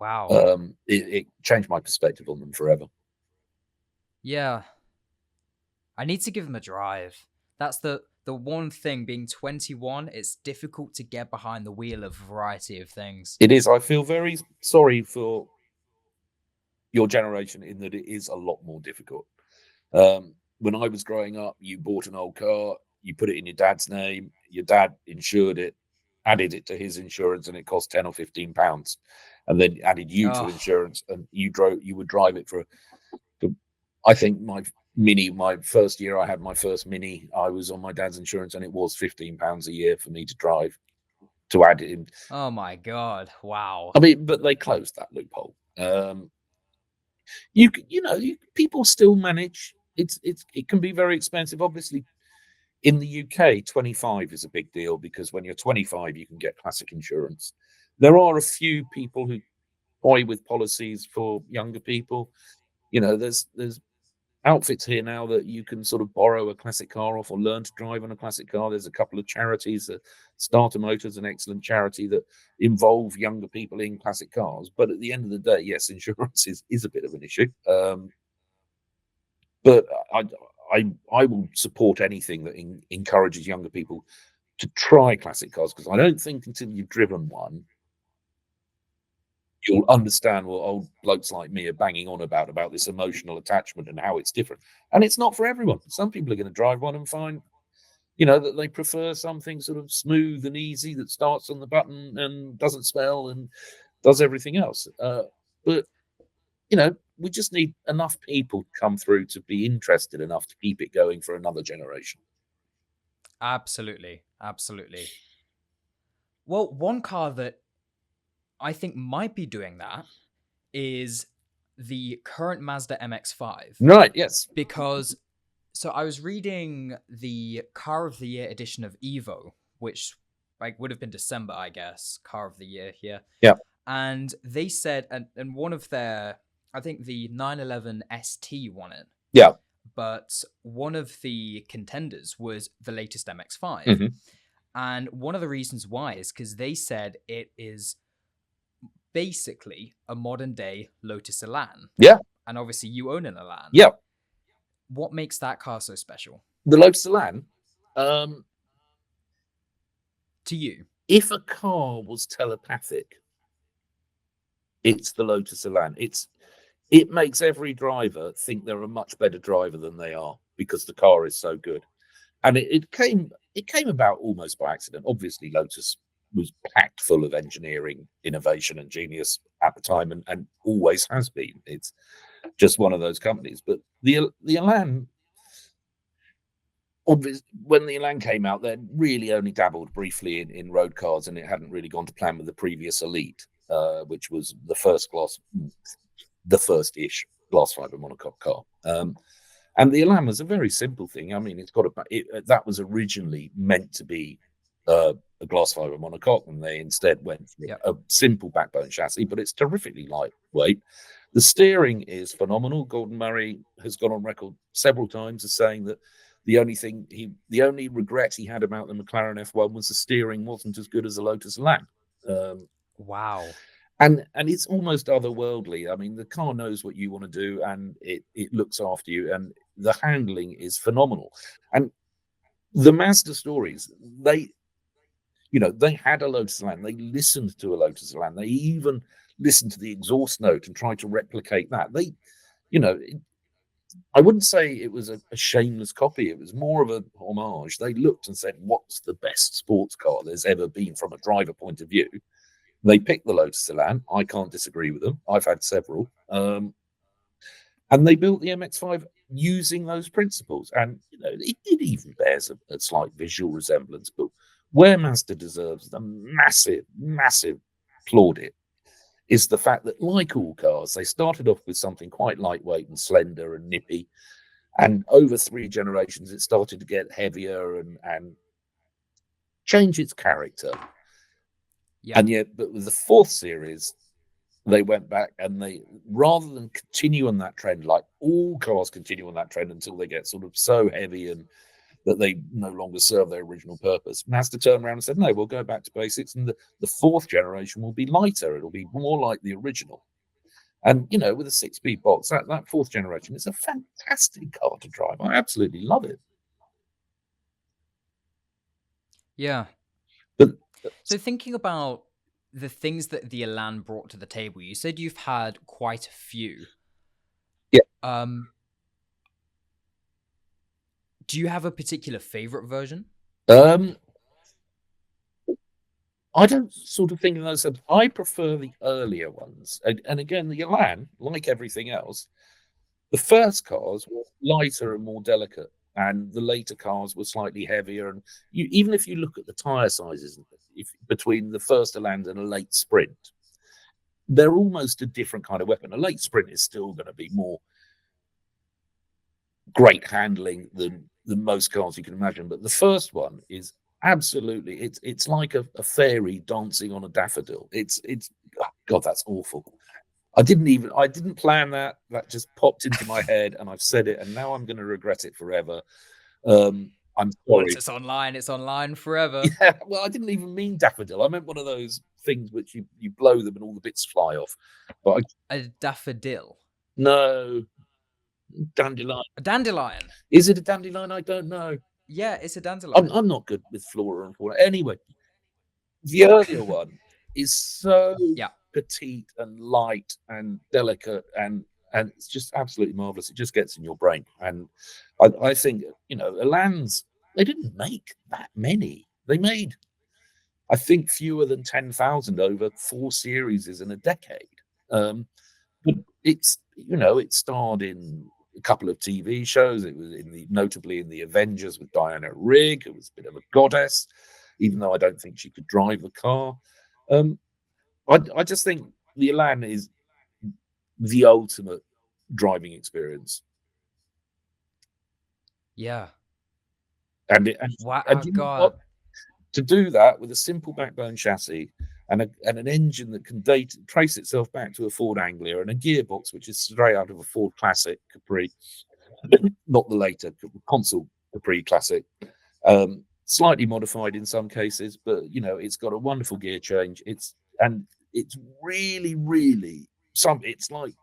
Wow. It changed my perspective on them forever. Yeah. I need to give them a drive. That's the one thing, being 21, it's difficult to get behind the wheel of a variety of things. It is. I feel very sorry for your generation in that it is a lot more difficult. When I was growing up, you bought an old car, you put it in your dad's name, your dad insured it, added it to his insurance, and it cost £10 or £15, and then added you to insurance, and you would drive it for I think my first year I had my first Mini, I was on my dad's insurance, and it was £15 a year for me to drive, to add it in. Oh my God! Wow. I mean, but they closed that loophole. People still manage. It can be very expensive. Obviously, in the UK, 25 is a big deal, because when you're 25, you can get classic insurance. There are a few people who toy with policies for younger people. There's outfits here now that you can sort of borrow a classic car off or learn to drive on a classic car. There's a couple of charities. Starter Motors, an excellent charity that involve younger people in classic cars. But at the end of the day, yes, insurance is a bit of an issue. But I will support anything that encourages younger people to try classic cars, because I don't think until you've driven one, you'll understand what old blokes like me are banging on about this emotional attachment and how it's different. And it's not for everyone. Some people are going to drive one and find, that they prefer something sort of smooth and easy that starts on the button and doesn't smell and does everything else. But we just need enough people to come through to be interested enough to keep it going for another generation. Absolutely. Absolutely. Well, one car that I think might be doing that is the current Mazda MX-5. Right, yes. Because, so I was reading the Car of the Year edition of Evo, which would have been December, I guess, Car of the Year here. Yeah. And they said, and one of their, I think the 911 ST won it. Yeah. But one of the contenders was the latest MX-5. Mm-hmm. And one of the reasons why is because they said it is basically a modern day Lotus Elan. Yeah. And obviously you own an Elan. Yeah. What makes that car so special? The Lotus Elan, to you, if a car was telepathic, it's the Lotus Elan. It makes every driver think they're a much better driver than they are because the car is so good. And it came about almost by accident. Obviously, Lotus was packed full of engineering, innovation, and genius at the time, and always has been. It's just one of those companies. But the Elan, obviously, when the Elan came out, they really only dabbled briefly in road cars, and it hadn't really gone to plan with the previous Elite, which was the first-ish glass fiber monocoque car. And the Elan was a very simple thing. I mean, that was originally meant to be a glass fiber monocoque, and they instead went for a simple backbone chassis, but it's terrifically lightweight. The steering is phenomenal. Gordon Murray has gone on record several times as saying that the only regret he had about the McLaren F1 was the steering wasn't as good as the Lotus Elan. Wow. And it's almost otherworldly. I mean, the car knows what you want to do, and it looks after you, and the handling is phenomenal. And the Mazda stories, they had a Lotus Elan. They listened to a Lotus Elan. They even listened to the exhaust note and tried to replicate that. I wouldn't say it was a shameless copy. It was more of a homage. They looked and said, what's the best sports car there's ever been from a driver point of view? They picked the Lotus Elan. I can't disagree with them. I've had several. And they built the MX-5 using those principles. And, it even bears a slight visual resemblance. But where Mazda deserves the massive, massive plaudit is the fact that, like all cars, they started off with something quite lightweight and slender and nippy. And over 3 generations, it started to get heavier and change its character. Yeah. And yet, but with the 4th series, they went back and they, rather than continue on that trend, like all cars continue on that trend until they get sort of so heavy and that they no longer serve their original purpose, Mazda turned around and said, no, we'll go back to basics. And the 4th generation will be lighter. It'll be more like the original. And, with a 6-speed box, that 4th generation is a fantastic car to drive. I absolutely love it. Yeah. So thinking about the things that the Elan brought to the table, you said you've had quite a few. Yeah. Do you have a particular favorite version? I don't sort of think of those. I prefer the earlier ones. And again, the Elan, like everything else, the first cars were lighter and more delicate, and the later cars were slightly heavier. And even if you look at the tyre sizes between the first Elan and a late Sprint, they're almost a different kind of weapon. A late Sprint is still going to be more great handling than most cars you can imagine. But the first one is absolutely, it's like a fairy dancing on a daffodil. It's oh God, that's awful. I didn't plan that. That just popped into my head, and I've said it, and now I'm going to regret it forever. I'm sorry. Once it's online forever. Yeah, well, I didn't even mean daffodil. I meant one of those things which you blow them and all the bits fly off. But a daffodil? No. Dandelion. A dandelion? Is it a dandelion? I don't know. Yeah, it's a dandelion. I'm not good with flora and fauna. Anyway, the earlier one is so petite and light and delicate and it's just absolutely marvelous. It just gets in your brain. And I think, Elans, they didn't make that many. They made, I think, fewer than 10,000 over 4 series in a decade. But it's, it starred in a couple of TV shows. It was notably in the Avengers with Diana Rigg, who was a bit of a goddess, even though I don't think she could drive a car. I just think the Elan is the ultimate driving experience. Yeah. And Wow, you know God. what? To do that with a simple backbone chassis and an engine that can trace itself back to a Ford Anglia and a gearbox which is straight out of a Ford Classic Capri, not the later Consul Capri Classic, slightly modified in some cases, but it's got a wonderful gear change. It's really, really it's like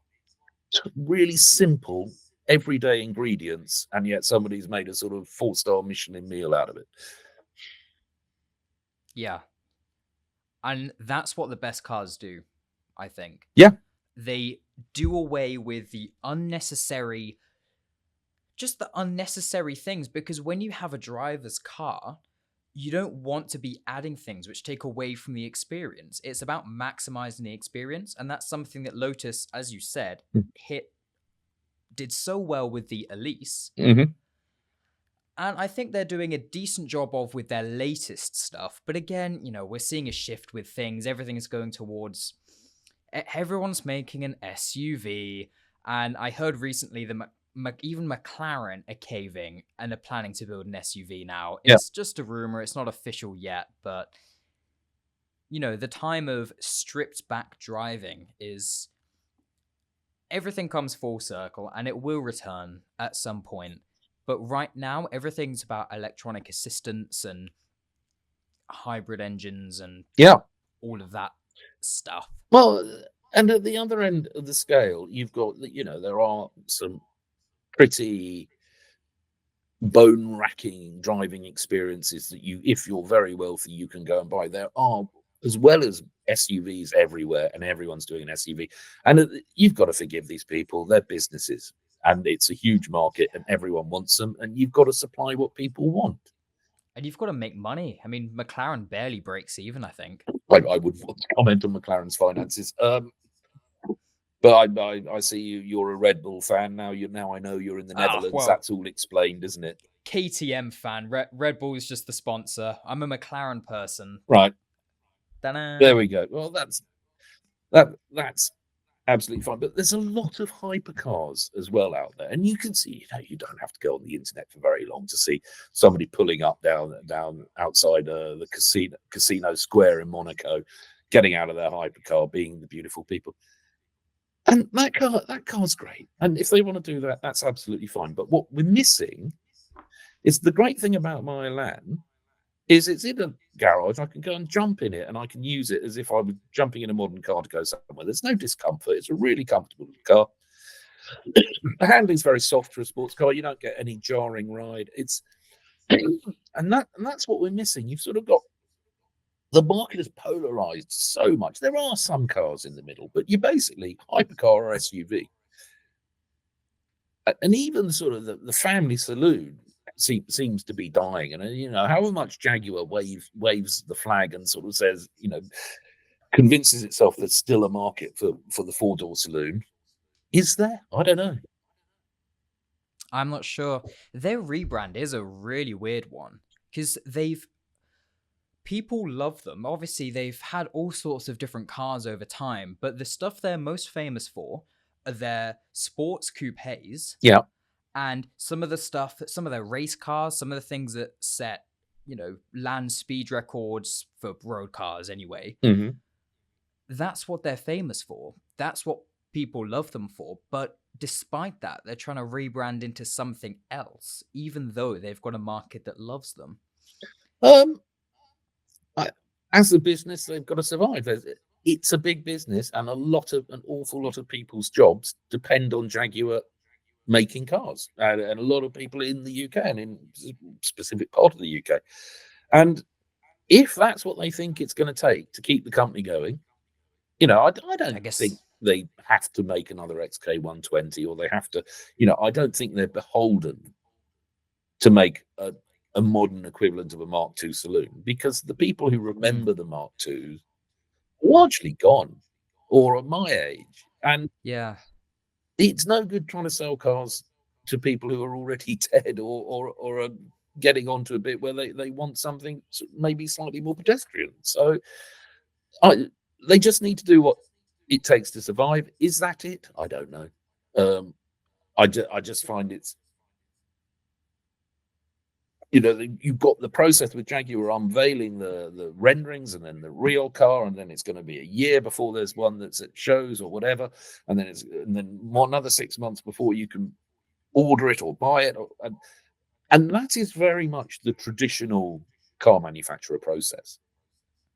really simple everyday ingredients, and yet somebody's made a sort of 4-star Michelin meal out of it. Yeah. And that's what the best cars do, I think. Yeah. They do away with the unnecessary things, because when you have a driver's car, you don't want to be adding things which take away from the experience. It's about maximizing the experience, and that's something that Lotus, as you said, did so well with the Elise. Mm-hmm. And I think they're doing a decent job of with their latest stuff. But again, we're seeing a shift with things. Everything is going towards... Everyone's making an SUV. And I heard recently that even McLaren are caving and are planning to build an SUV now. It's just a rumor. It's not official yet. But, the time of stripped back driving is... Everything comes full circle, and it will return at some point. But right now, everything's about electronic assistance and hybrid engines and all of that stuff. Well, and at the other end of the scale, you've got, there are some pretty bone-racking driving experiences that if you're very wealthy, you can go and buy. There are, as well as SUVs everywhere, and everyone's doing an SUV. And you've got to forgive these people. They're businesses. And it's a huge market, and everyone wants them, and you've got to supply what people want. And you've got to make money. I mean, McLaren barely breaks even, I think. I wouldn't want to comment on McLaren's finances. But I see you're a Red Bull fan now. Now I know you're in the Netherlands. Well, that's all explained, isn't it? KTM fan. Red Bull is just the sponsor. I'm a McLaren person. Right. Ta-da. There we go. Well, that's absolutely fine. But there's a lot of hypercars as well out there, and you can see, you don't have to go on the internet for very long to see somebody pulling up down outside the casino square in Monaco, getting out of their hypercar, being the beautiful people. And that car's great. And if they want to do that, that's absolutely fine. But what we're missing is the great thing about my Elan is it's in a garage. I can go and jump in it, and I can use it as if I was jumping in a modern car to go somewhere. There's no discomfort. It's a really comfortable car. The handling's very soft for a sports car. You don't get any jarring ride. And that's what we're missing. You've sort of got, the market is polarized so much. There are some cars in the middle, but you're basically hypercar or SUV. And even sort of the family saloon seems to be dying. And however much Jaguar waves the flag and sort of says, convinces itself there's still a market for the 4-door saloon, is there? I don't know. I'm not sure. Their rebrand is a really weird one, because people love them. Obviously, they've had all sorts of different cars over time, but the stuff they're most famous for are their sports coupes. Yeah. And some of their race cars, some of the things that set, land speed records for road cars anyway. Mm-hmm. That's what they're famous for. That's what people love them for. But despite that, they're trying to rebrand into something else, even though they've got a market that loves them. As a business, they've got to survive. It's a big business, and an awful lot of people's jobs depend on Jaguar making cars, and a lot of people in the UK and in a specific part of the UK. And if that's what they think it's going to take to keep the company going, I don't think they have to make another XK120, or they have to, I don't think they're beholden to make a modern equivalent of a Mark II saloon, because the people who remember the Mark II are largely gone, or at my age. And Yeah. it's no good trying to sell cars to people who are already dead or are getting onto a bit where they want something maybe slightly more pedestrian. So I, they just need to do what it takes to survive. Is that it? I don't know. Um, I just find it's, you've got the process with Jaguar unveiling the renderings and then the real car, and then it's going to be a year before there's one that's at shows or whatever, and then another 6 months before you can order it or buy it, and that is very much the traditional car manufacturer process.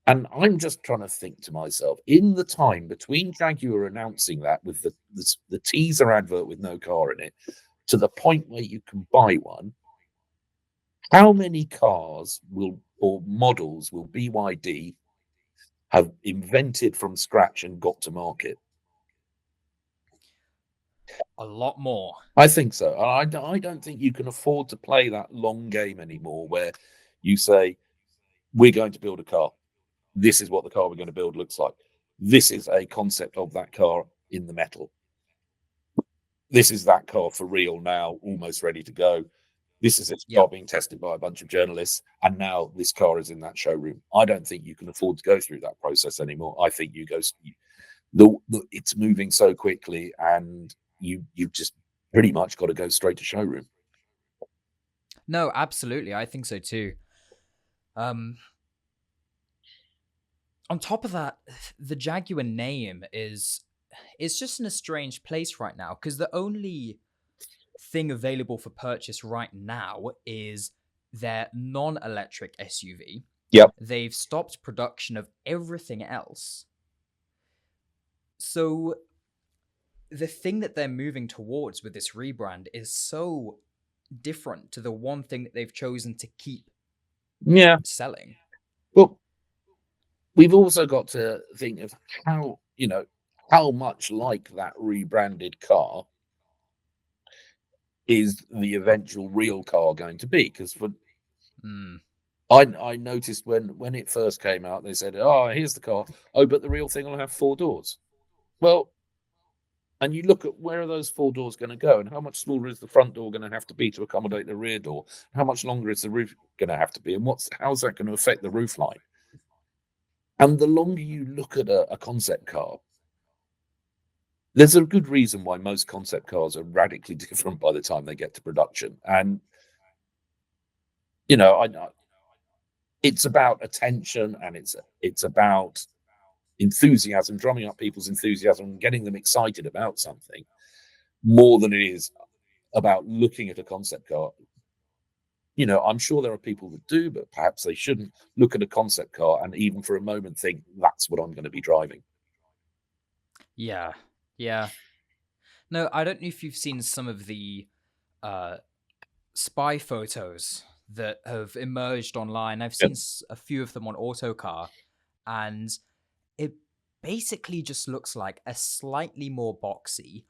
And I'm just trying to think to myself, in the time between Jaguar announcing that with the teaser advert with no car in it, to the point where you can buy one, how many cars or models will BYD have invented from scratch and got to market? A lot more. I think so. I don't think you can afford to play that long game anymore where you say, we're going to build a car. This is what the car we're going to build looks like. This is a concept of that car in the metal. This is that car for real now, almost ready to go. This is its car being tested by a bunch of journalists, and now this car is in that showroom. I don't think you can afford to go through that process anymore. I think it's moving so quickly, and you've just pretty much got to go straight to showroom. No, absolutely. I think so too. On top of that, the Jaguar name it's just in a strange place right now because the only thing available for purchase right now is their non-electric SUV. Yep. They've stopped production of everything else. So the thing that they're moving towards with this rebrand is so different to the one thing that they've chosen to keep selling. Well, we've also got to think of how much like that rebranded car is the eventual real car going to be? Because I noticed when it first came out, they said, "Oh, here's the car. Oh, but the real thing will have 4 doors." Well, and you look at where are those 4 doors going to go, and how much smaller is the front door going to have to be to accommodate the rear door? How much longer is the roof going to have to be, and how's that going to affect the roof line? And the longer you look at a concept car, there's a good reason why most concept cars are radically different by the time they get to production. And I know it's about attention, and it's about enthusiasm, drumming up people's enthusiasm and getting them excited about something more than it is about looking at a concept car. I'm sure there are people that do, but perhaps they shouldn't look at a concept car and even for a moment think that's what I'm going to be driving. Yeah. No, I don't know if you've seen some of the spy photos that have emerged online. I've seen a few of them on Autocar, and it basically just looks like a slightly more boxy,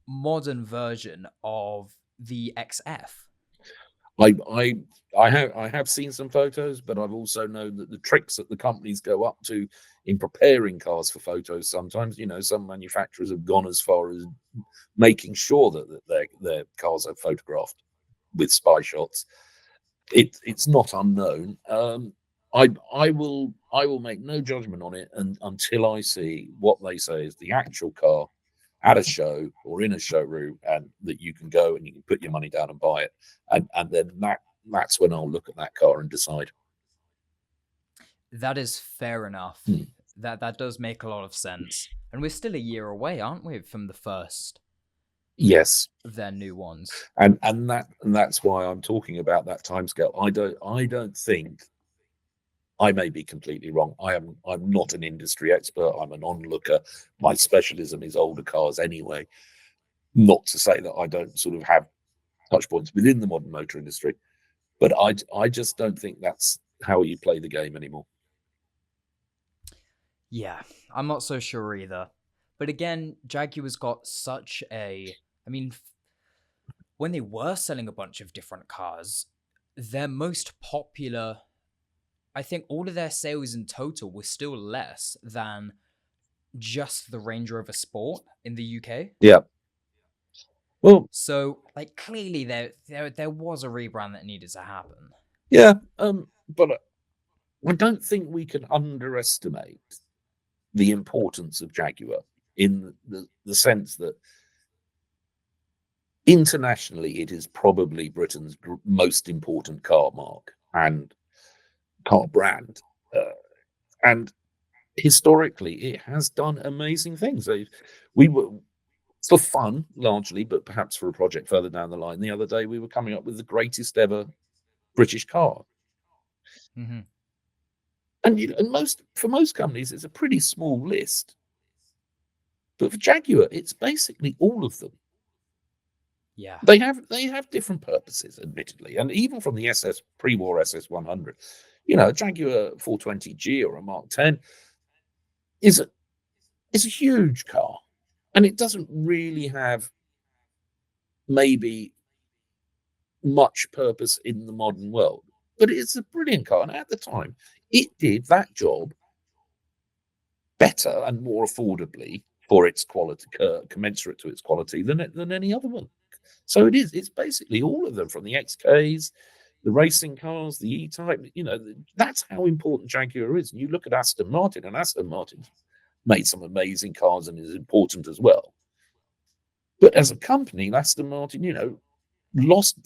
modern version of the XF. I have seen some photos, but I've also known that the tricks that the companies go up to in preparing cars for photos, sometimes, some manufacturers have gone as far as making sure that their cars are photographed with spy shots. It's not unknown. I will make no judgment on it until I see what they say is the actual car at a show or in a showroom, and that you can go and you can put your money down and buy it, and then that's when I'll look at that car and decide. That is fair enough. That does make a lot of sense. And we're still a year away, aren't we, from the first? Yes, of their new ones. And that's why I'm talking about that timescale. I don't think, I may be completely wrong. I'm not an industry expert. I'm an onlooker. My specialism is older cars anyway. Not to say that I don't sort of have touch points within the modern motor industry, but I just don't think that's how you play the game anymore. Yeah, I'm not so sure either. But again, Jaguar's got such a... I mean, when they were selling a bunch of different cars, their most popular... I think all of their sales in total were still less than just the Range Rover Sport in the UK. Yeah. Well, So, like, clearly there was a rebrand that needed to happen. yeah. But I don't think we can underestimate the importance of Jaguar in the sense that internationally it is probably Britain's most important car mark and car brand. And historically, it has done amazing things. We were, for fun largely, but perhaps for a project further down the line, the other day we were coming up with the greatest ever British car. Mm-hmm. And for most companies, it's a pretty small list. But for Jaguar, it's basically all of them. Yeah. They have different purposes, admittedly, and even from the SS pre-war SS 100, a Jaguar 420G or a Mark 10 is a huge car, and it doesn't really have maybe much purpose in the modern world, but it's a brilliant car, and at the time, it did that job better and more affordably for its quality, commensurate to its quality than any other one. So it's basically all of them, from the XKs, the racing cars, the E-Type. That's how important Jaguar is. And you look at Aston Martin, and Aston Martin's made some amazing cars and is important as well. But as a company, Aston Martin,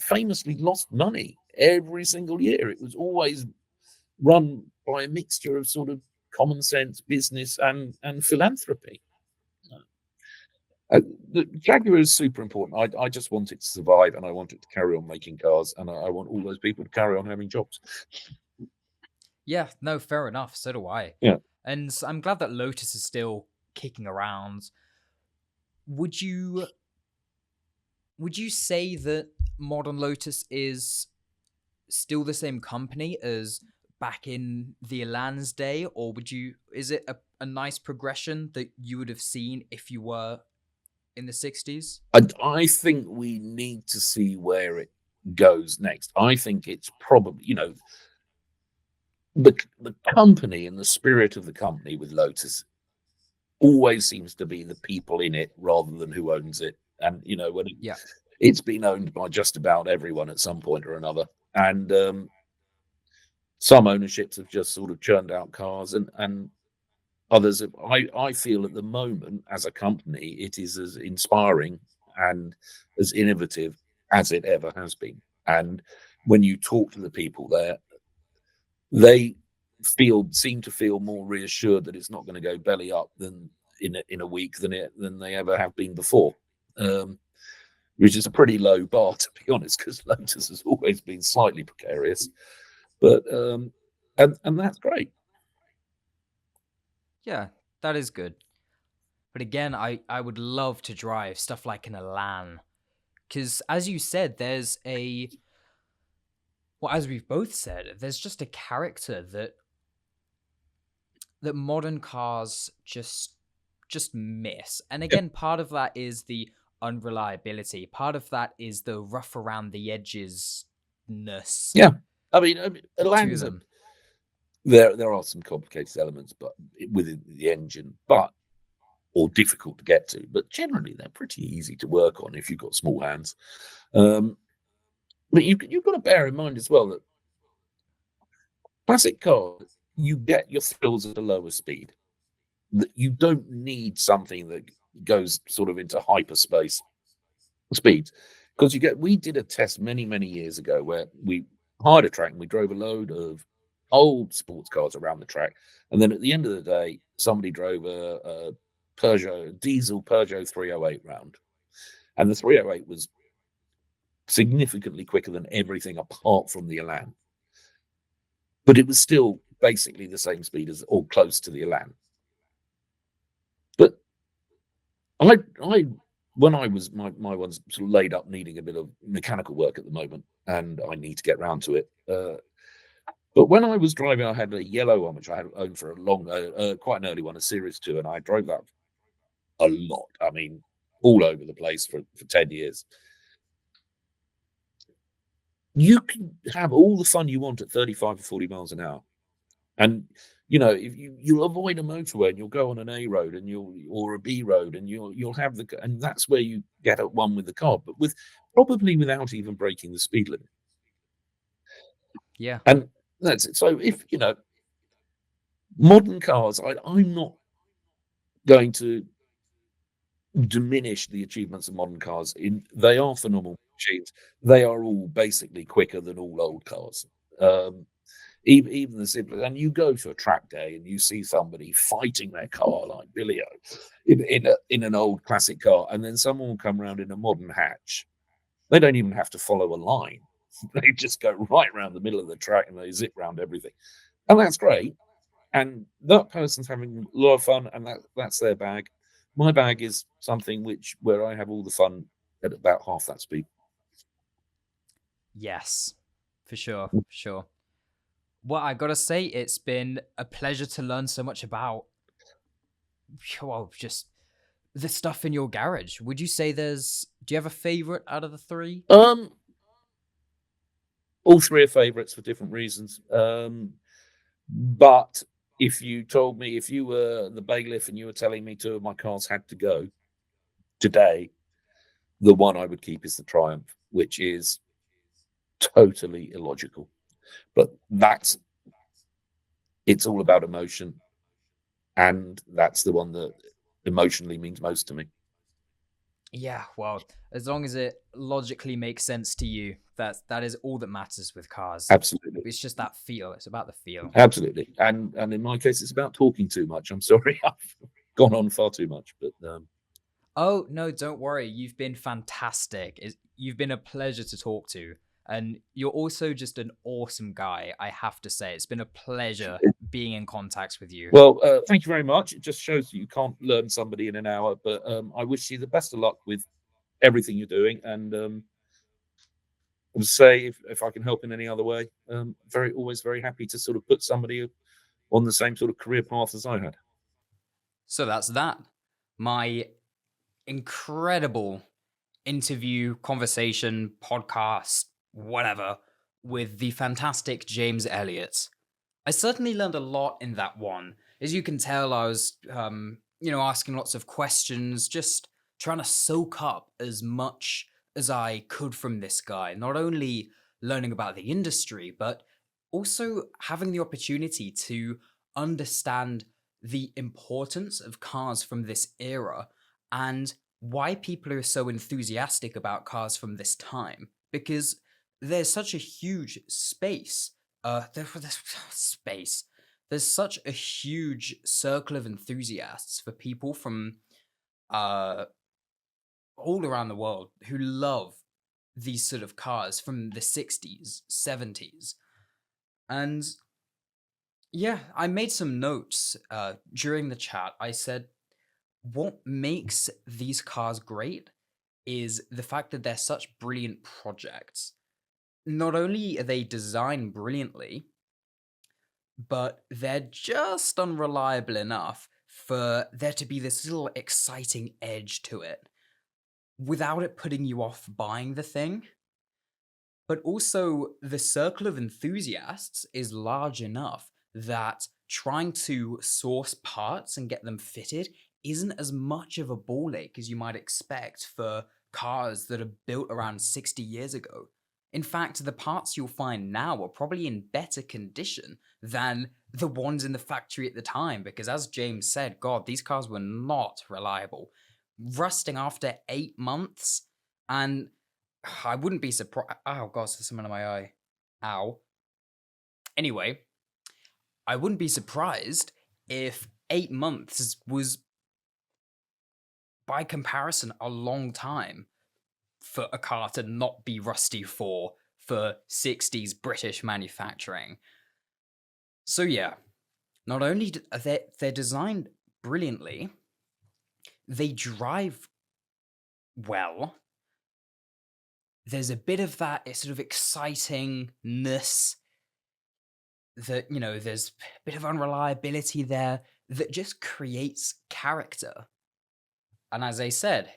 famously lost money every single year. It was always run by a mixture of sort of common sense, business, and philanthropy. The Jaguar is super important. I just want it to survive, and I want it to carry on making cars, and I want all those people to carry on having jobs. Yeah, no, fair enough. So do I. Yeah. And I'm glad that Lotus is still kicking around. Would you say that modern Lotus is still the same company as back in the Elan's day, or is it a nice progression that you would have seen if you were in the 60s? I think we need to see where it goes next. I think it's probably, the company and the spirit of the company with Lotus always seems to be the people in it rather than who owns it. And, when it's been owned by just about everyone at some point or another. And some ownerships have just sort of churned out cars, and others, I feel at the moment, as a company, it is as inspiring and as innovative as it ever has been. And when you talk to the people there, they seem to feel more reassured that it's not going to go belly up than in a week than they ever have been before. Which is a pretty low bar, to be honest, because Lotus has always been slightly precarious. But and that's great. Yeah, that is good. But again, I would love to drive stuff like an Elan. Because as you said, as we've both said, there's just a character that modern cars just miss. And again, part of that is the unreliability. Part of that is the rough around the edges-ness. Yeah. I mean Elan's there are some complicated elements but within the engine, or difficult to get to, but generally they're pretty easy to work on if you've got small hands. But you've got to bear in mind as well that classic cars, you get your thrills at a lower speed. That you don't need something that goes sort of into hyperspace speeds, because we did a test many years ago where we hired a track and we drove a load of old sports cars around the track, and then at the end of the day somebody drove a diesel Peugeot 308 round, and the 308 was significantly quicker than everything apart from the Elan, but it was still basically the same speed as, or close to, the Elan. But when I was my one's sort of laid up needing a bit of mechanical work at the moment, and I need to get round to it. But when I was driving, I had a yellow one which I had owned for a long, quite an early one, a Series 2, and I drove that a lot. I mean, all over the place for 10 years. You can have all the fun you want at 35 or 40 miles an hour, and if you'll avoid a motorway and you'll go on an A road or a B road, and you'll have and that's where you get at one with the car, but probably without even breaking the speed limit. Yeah. And that's it. So if modern cars, I'm not going to diminish the achievements of modern cars. They are phenomenal machines. They are all basically quicker than all old cars. Even the simplest, and you go to a track day and you see somebody fighting their car like Billy in an old classic car, and then someone will come around in a modern hatch. They don't even have to follow a line. They just go right around the middle of the track and they zip around everything. And that's great. And that person's having a lot of fun, and that's their bag. My bag is something where I have all the fun at about half that speed. Yes, for sure, for sure. Well, I gotta say, it's been a pleasure to learn so much about, well, just the stuff in your garage. Would you say do you have a favorite out of the three? All three are favorites for different reasons. But if you were the bailiff and you were telling me two of my cars had to go today, the one I would keep is the Triumph, which is totally illogical. But it's all about emotion. And that's the one that emotionally means most to me. Yeah, well, as long as it logically makes sense to you, that is all that matters with cars. Absolutely. It's just that feel. It's about the feel. Absolutely. And in my case, it's about talking too much. I'm sorry, I've gone on far too much. But oh no, don't worry. You've been fantastic. You've been a pleasure to talk to, and you're also just an awesome guy. I have to say, it's been a pleasure being in contact with you. Well, thank you very much. It just shows that you can't learn somebody in an hour. But I wish you the best of luck with everything you're doing, and I would say if I can help in any other way, always very happy to sort of put somebody on the same sort of career path as I had. So that's that. My incredible interview, conversation, podcast, whatever, with the fantastic James Elliot. I certainly learned a lot in that one. As you can tell, I was, asking lots of questions, just trying to soak up as much as I could from this guy. Not only learning about the industry, but also having the opportunity to understand the importance of cars from this era and why people are so enthusiastic about cars from this time. Because there's such a huge space. There's space. There's such a huge circle of enthusiasts for people from all around the world who love these sort of cars from the 60s, 70s. And yeah, I made some notes during the chat. I said, what makes these cars great is the fact that they're such brilliant projects. Not only are they designed brilliantly, but they're just unreliable enough for there to be this little exciting edge to it without it putting you off buying the thing. But also, the circle of enthusiasts is large enough that trying to source parts and get them fitted isn't as much of a ball ache as you might expect for cars that are built around 60 years ago. In fact, the parts you'll find now are probably in better condition than the ones in the factory at the time, because as James said, God, these cars were not reliable. Rusting after 8 months, and I wouldn't be surprised. Oh, God, there's someone in my eye. Ow. Anyway, I wouldn't be surprised if 8 months was, by comparison, a long time for a car to not be rusty for 60s British manufacturing. So yeah, not only they're designed brilliantly, they drive well. There's a bit of that sort of excitingness that, there's a bit of unreliability there that just creates character. And as I said,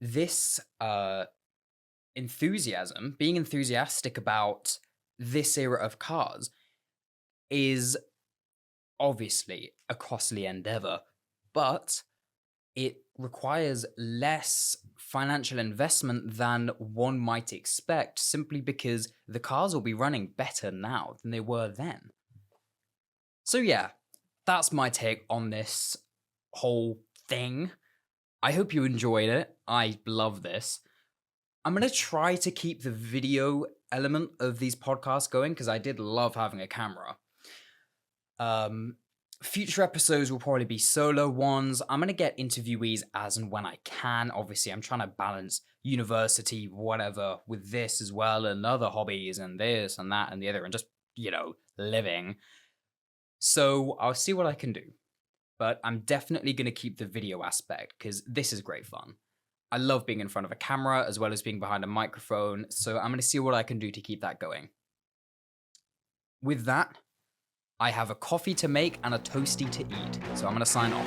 this enthusiasm, being enthusiastic about this era of cars, is obviously a costly endeavor, but it requires less financial investment than one might expect simply because the cars will be running better now than they were then. So, yeah, that's my take on this whole thing. I hope you enjoyed it. I love this. I'm going to try to keep the video element of these podcasts going because I did love having a camera. Future episodes will probably be solo ones. I'm going to get interviewees as and when I can. Obviously, I'm trying to balance university, whatever, with this as well, and other hobbies, and this and that and the other, and just, living. So I'll see what I can do. But I'm definitely going to keep the video aspect because this is great fun. I love being in front of a camera as well as being behind a microphone. So I'm going to see what I can do to keep that going. With that, I have a coffee to make and a toasty to eat, so I'm going to sign off.